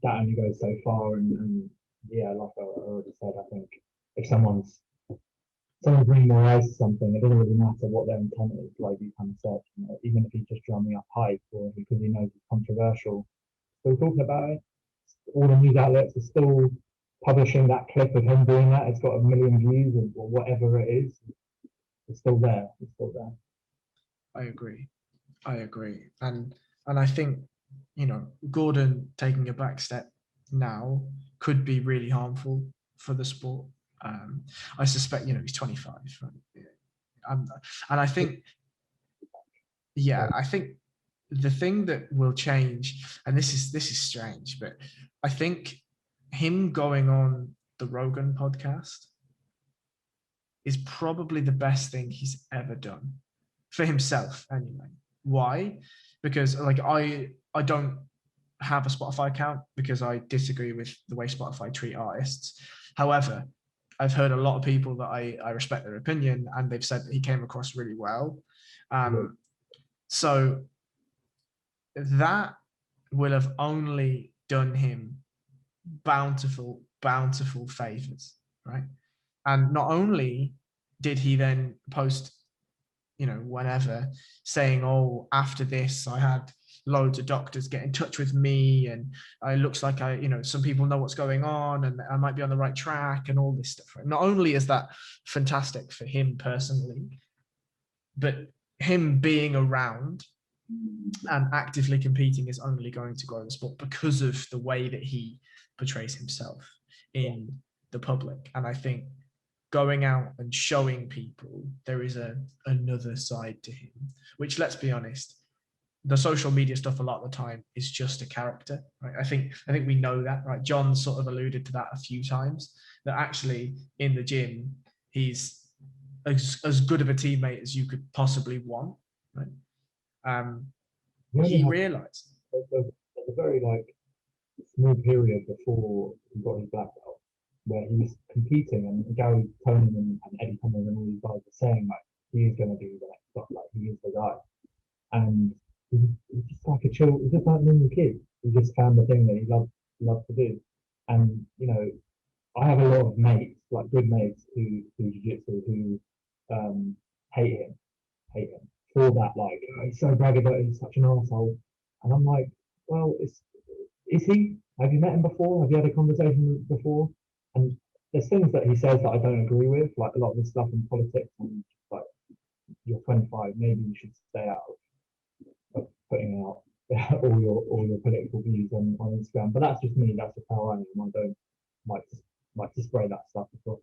only goes so far, and yeah, like I already said, I think if someone's bringing more eyes to something, it doesn't really matter what their intent is, like you kind of said. Even if he's just drumming up hype or because he knows it's controversial, still talking about it. All the news outlets are still publishing that clip of him doing that. It's got 1 million views or whatever it is. It's still there. It's still there. I agree. And I think, Gordon taking a back step now could be really harmful for the sport. I suspect, he's 25. Right? And I think, I think the thing that will change, and this is strange, but I think him going on the Rogan podcast is probably the best thing he's ever done for himself anyway. Why? Because like I don't have a Spotify account because I disagree with the way Spotify treat artists. However, I've heard a lot of people that I respect their opinion, and they've said that he came across really well. So that will have only done him bountiful favors, right? And not only did he then post, whenever, saying, oh, after this, I had loads of doctors get in touch with me, and it looks like some people know what's going on, and I might be on the right track, and all this stuff. Right? Not only is that fantastic for him personally, but him being around and actively competing is only going to grow the sport because of the way that he portrays himself in the public. And I think going out and showing people there is another side to him, which, let's be honest, the social media stuff a lot of the time is just a character, right? I think we know that, right? John sort of alluded to that a few times, that actually in the gym he's as good of a teammate as you could possibly want, right? He realized there's a very small period before he got his black belt where he was competing, and Gary Tonin and Eddie Cummings and all these guys were saying like he is going to do the next stuff, like he is the guy. And he's just like he's just like a normal kid. He just found the thing that he loved to do. And I have a lot of mates like good mates who do jiu-jitsu who hate him for that. Like, oh, he's so braggadocious, he's such an asshole. And I'm like, well, is he? Have you met him before? Have you had a conversation before? And there's things that he says that I don't agree with, like a lot of this stuff in politics. And like, you're 25, maybe you should stay out of putting out all your political views on Instagram. But that's just me. That's just how I am. I don't like to spray that stuff across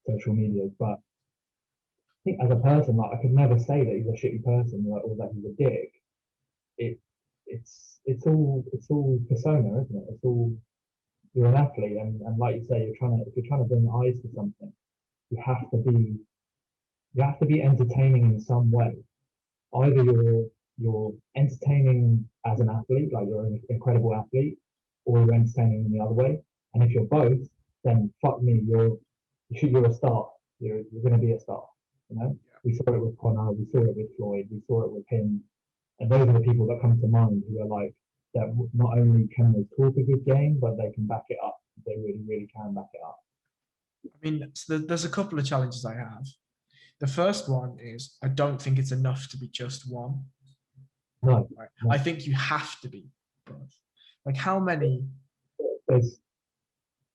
social media. But I think as a person, like I could never say that he's a shitty person, like, or that he's a dick. It it's all persona, isn't it? It's all you're an athlete, and like you say, if you're trying to bring eyes to something, you have to be you have to be entertaining in some way. Either you're entertaining as an athlete, like you're an incredible athlete, or you're entertaining in the other way. And if you're both, then fuck me, you're a star. You're going to be a star. You know, we saw it with Connor, we saw it with Floyd, we saw it with him, and those are the people that come to mind who are like that. Not only can they talk a good game, but they can back it up. They really, really can back it up. I mean, so there's a couple of challenges I have. The first one is I don't think it's enough to be just one. No, Right? no. I think you have to be both. Like how many? There's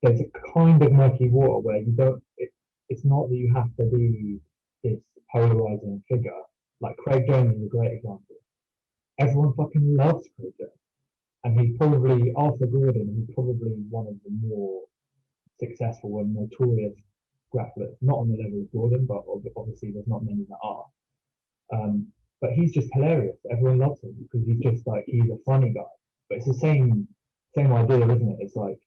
a kind of murky water where you don't. It's not that you have to be this polarizing figure. Like Craig Jones is a great example. Everyone fucking loves Craig Jones, and he's probably after Gordon, he's probably one of the more successful and notorious grapplers. Not on the level of Gordon, but obviously there's not many that are. But he's just hilarious. Everyone loves him because he's just like he's a funny guy. But it's the same idea, isn't it? It's like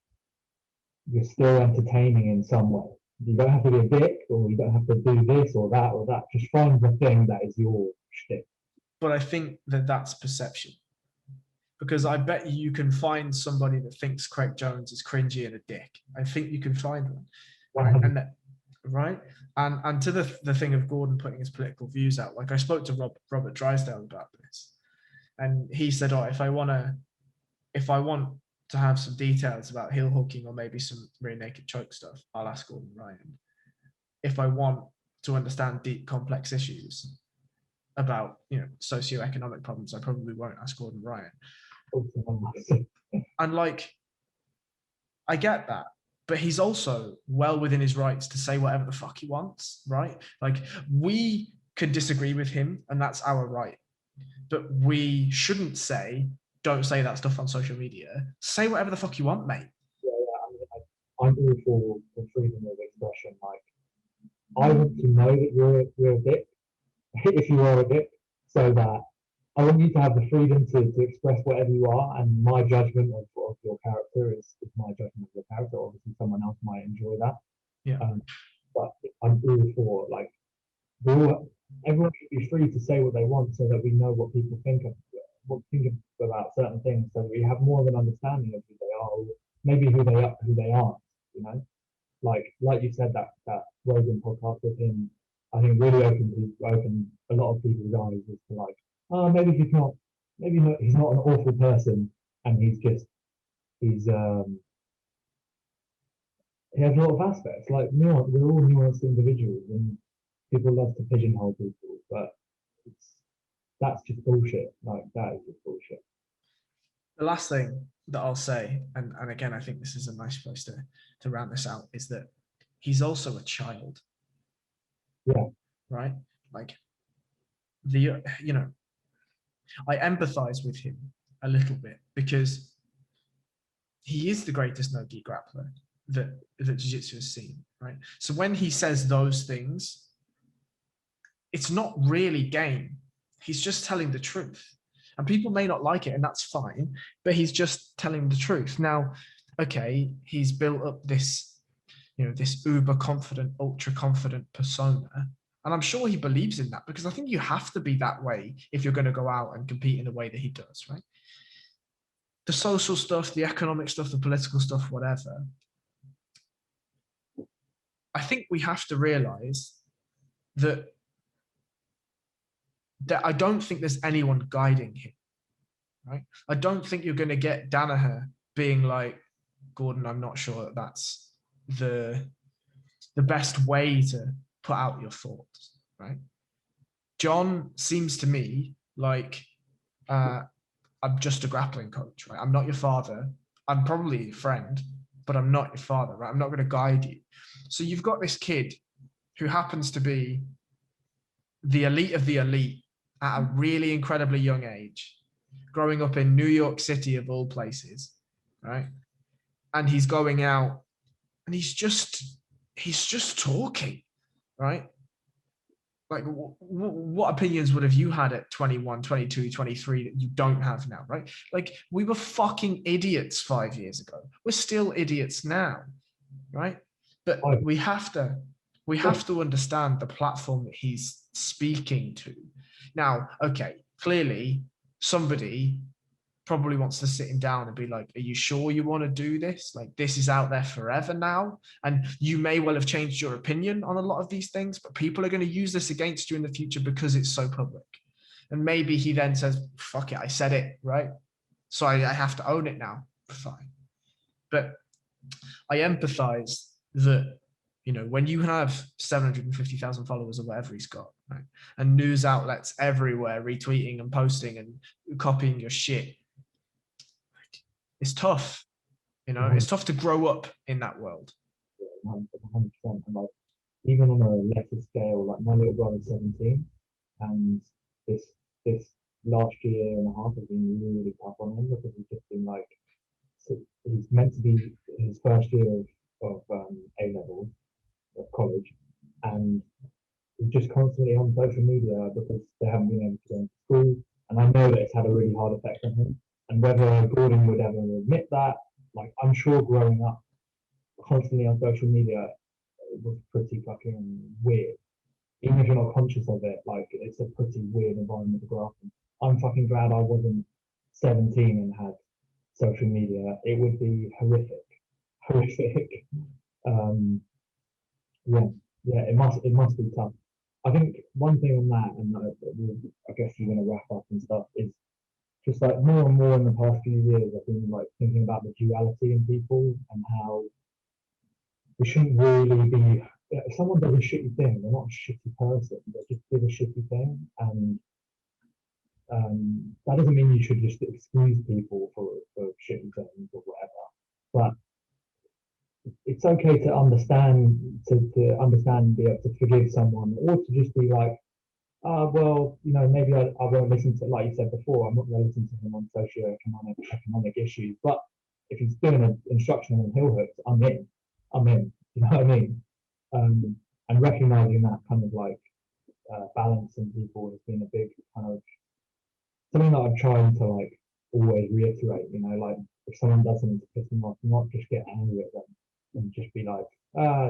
you're still entertaining in some way. You don't have to be a dick, or you don't have to do this or that or that. Just find the thing that is your shtick. But I think that that's perception, because I bet you can find somebody that thinks Craig Jones is cringy and a dick. I think you can find one, right? And to the thing of Gordon putting his political views out, like I spoke to Robert Drysdale about this, and he said, "Oh, if I want to have some details about heel hooking or maybe some rear naked choke stuff, I'll ask Gordon Ryan. If I want to understand deep, complex issues about socioeconomic problems, I probably won't ask Gordon Ryan." And like, I get that, but he's also well within his rights to say whatever the fuck he wants, right? Like, we can disagree with him, and that's our right. But we shouldn't say, don't say that stuff on social media. Say whatever the fuck you want, mate. Yeah. I'm all for freedom of expression. Like, I want to know that you're a dick, if you are a dick, so that I want you to have the freedom to express whatever you are, and my judgment of your character is my judgment of your character. Obviously, someone else might enjoy that. Yeah. But I'm all for like everyone should be free to say what they want, so that we know what people think about certain things, so that we have more of an understanding of who they are, or maybe who they aren't. You know, like you said, that Rogan podcast with him, I think really opened a lot of people's eyes as to like, oh, maybe he's not an awful person, and he has a lot of aspects. Like, we're all nuanced individuals, and people love to pigeonhole people, but that's just bullshit. Like, that is just bullshit. The last thing that I'll say, and again, I think this is a nice place to round this out, is that he's also a child. Yeah. Right? Like, I empathize with him a little bit, because he is the greatest no-gi grappler that jiu-jitsu has seen, right? So when he says those things, it's not really game. He's just telling the truth. And people may not like it, and that's fine, but he's just telling the truth. Now, okay, he's built up this uber confident, ultra confident persona. And I'm sure he believes in that, because I think you have to be that way if you're going to go out and compete in the way that he does, right? The social stuff, the economic stuff, the political stuff, whatever. I think we have to realize that I don't think there's anyone guiding him, right? I don't think you're going to get Danaher being like, Gordon, I'm not sure that's the the best way to put out your thoughts, right? John seems to me like I'm just a grappling coach, right? I'm not your father. I'm probably your friend, but I'm not your father, right? I'm not going to guide you. So you've got this kid who happens to be the elite of the elite at a really incredibly young age, growing up in New York City of all places, right? And he's going out and he's just talking, right? Like what opinions would have you had at 21, 22, 23 that you don't have now, right? Like we were fucking idiots 5 years ago. We're still idiots now, right? But we have to understand the platform that he's speaking to. Now, okay, clearly somebody probably wants to sit him down and be like, are you sure you want to do this? Like, this is out there forever now. And you may well have changed your opinion on a lot of these things, but people are going to use this against you in the future because it's so public. And maybe he then says, fuck it, I said it, right? So I have to own it now. Fine. But I empathize that, you know, when you have 750,000 followers or whatever he's got, right? And news outlets everywhere retweeting and posting and copying your shit, it's tough, you know, it's tough to grow up in that world. 100%. And like, even on a lesser scale, like my little brother's 17, and this last year and a half has been really tough on him because he's just been like, so he's meant to be his first year of A level of college, and he's just constantly on social media because they haven't been able to go into school, and I know that it's had a really hard effect on him. And whether Gordon would ever admit that, like I'm sure growing up constantly on social media was pretty fucking weird. Even if you're not conscious of it, like it's a pretty weird environment to grow up in. I'm fucking glad I wasn't 17 and had social media. It would be horrific, horrific. Um, yeah, yeah, it must be tough. I think one thing on that, and I guess you're going to wrap up and stuff, is just like more and more in the past few years, I've been like thinking about the duality in people and how we shouldn't really be. If someone does a shitty thing, they're not a shitty person. They just did a shitty thing, and that doesn't mean you should just excuse people for shitty things or whatever. But it's okay to understand, to understand, be able to forgive someone, or to just be like, well, you know, maybe I won't listen to, like you said before, I'm not going to listen to him on socio-economic issues. But if he's doing an instruction on hill hooks, I'm in. I'm in. You know what I mean? And recognizing that kind of like balance in people has been a big kind of something that I'm trying to like always reiterate. You know, like if someone does something to piss them off, not just get angry at them and just be like,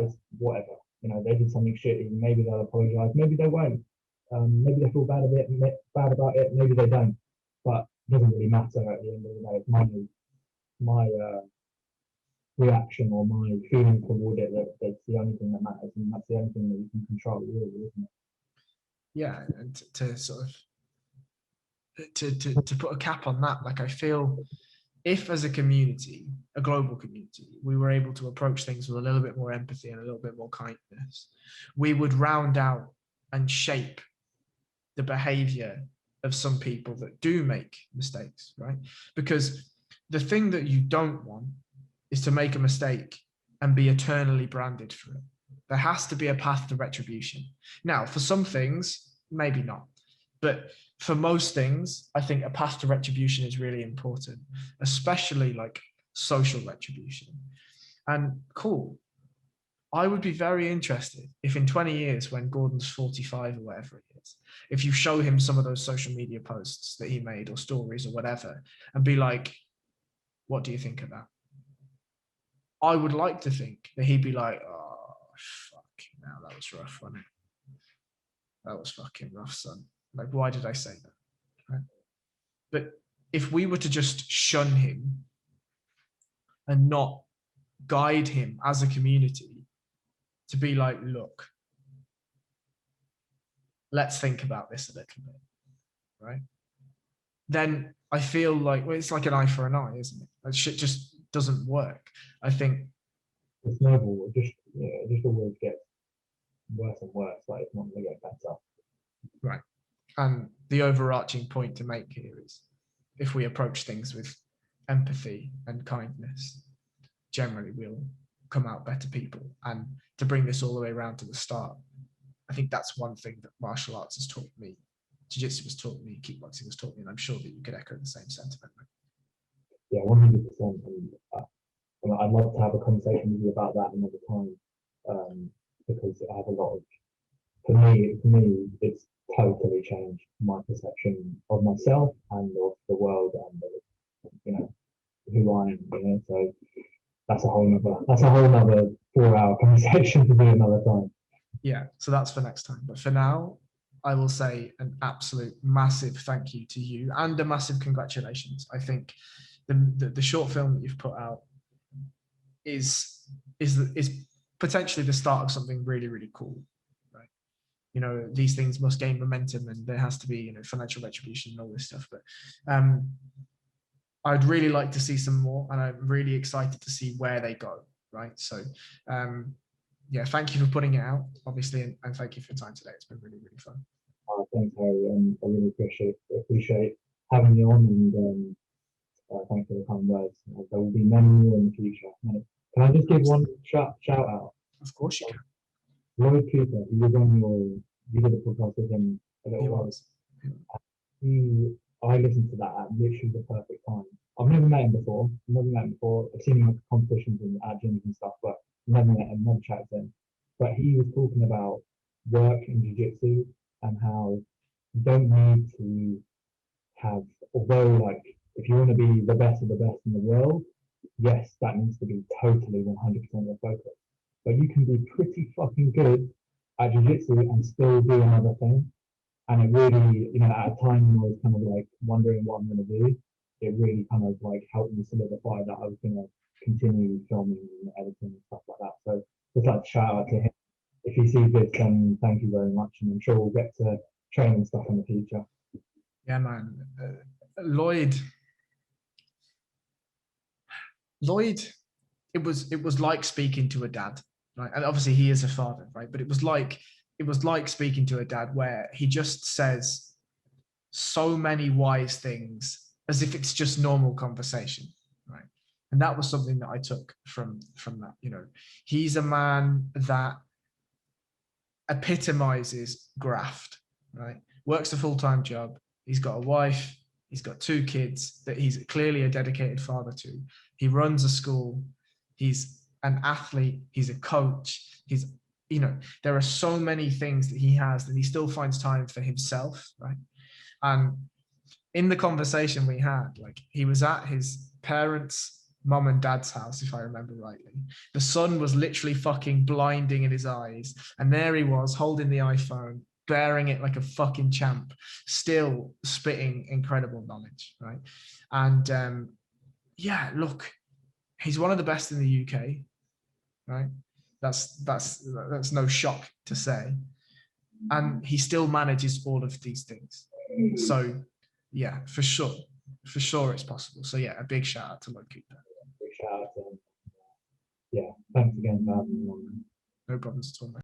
it's whatever. You know, they did something shitty. Maybe they'll apologize. Maybe they won't. Maybe they feel bad about it. Maybe they don't. But it doesn't really matter at the end of the day. It's my reaction or my feeling toward it that's the only thing that matters, and that's the only thing that you can control, really, isn't it? Yeah, and to sort of to put a cap on that, like I feel if as a community, a global community, we were able to approach things with a little bit more empathy and a little bit more kindness, we would round out and shape the behavior of some people that do make mistakes, right? Because the thing that you don't want is to make a mistake and be eternally branded for it. There has to be a path to retribution. Now, for some things, maybe not. But for most things, I think a path to retribution is really important, especially like social retribution. And cool. I would be very interested if in 20 years, when Gordon's 45 or whatever it is, if you show him some of those social media posts that he made or stories or whatever, and be like, what do you think of that? I would like to think that he'd be like, oh, fuck, now that was rough, wasn't it? That was fucking rough, son. Like, why did I say that? Right? But if we were to just shun him and not guide him as a community to be like, look, let's think about this a little bit, right? Then I feel like, well, it's like an eye for an eye, isn't it? That shit just doesn't work. I think it's noble. It just always gets worse and worse. Like it's not going to get better. Right. And the overarching point to make here is, if we approach things with empathy and kindness, generally we'll come out better people. And to bring this all the way around to the start, I think that's one thing that martial arts has taught me, jiu-jitsu has taught me, kickboxing has taught me, and I'm sure that you could echo the same sentiment. Yeah, 100%. And I'd love to have a conversation with you about that another time, because I have a lot of, for me, it's totally changed my perception of myself and of the world and of, who I am. So that's a whole nother 4-hour conversation to do another time. Yeah, so that's for next time. But for now, I will say an absolute massive thank you to you and a massive congratulations. I think the short film that you've put out is potentially the start of something really, really cool. Right? These things must gain momentum, and there has to be financial retribution and all this stuff. But I'd really like to see some more, and I'm really excited to see where they go. Right? So yeah, thank you for putting it out, obviously, and thank you for your time today. It's been really, really fun. Thanks, Harry. I really appreciate having you on, and thanks for the kind words. There will be many more in the future. Can I just give one shout out? Of course you can. Lloyd Cooper, he was on you did a podcast with him a little while. I listened to that at literally the perfect time. I've never met him before. I've seen him at competitions and at gyms and stuff, but never met him, never chatted to him. But he was talking about work in jiu-jitsu and how you don't need to have, although like if you want to be the best of the best in the world, yes, that needs to be totally 100% your focus. But you can be pretty fucking good at jiu-jitsu and still do another thing. And it really, at a time when I was kind of like wondering what I'm going to do, it really kind of like helped me solidify that I was going to continue filming and editing and stuff like that. So just like shout out to him. If he sees this, then thank you very much. And I'm sure we'll get to train and stuff in the future. Yeah, man. Lloyd, it was like speaking to a dad, right? And obviously he is a father, right? But it was like speaking to a dad, where he just says so many wise things as if it's just normal conversation, right? And that was something that I took from that. He's a man that epitomizes graft, right? Works a full-time job. He's got a wife. He's got 2 kids that he's clearly a dedicated father to. He runs a school. He's an athlete. He's a coach. There are so many things that he has that he still finds time for himself, right? And in the conversation we had, like, he was at his parents' mom and dad's house, if I remember rightly. The sun was literally fucking blinding in his eyes, and there he was holding the iPhone, bearing it like a fucking champ, still spitting incredible knowledge, right? And yeah, look, he's one of the best in the UK, right? That's no shock to say, and he still manages all of these things. So yeah, for sure it's possible. So yeah, a big shout out to Lloyd Cooper. Big shout out to him. Yeah, thanks again for having me on. No problems at all, mate.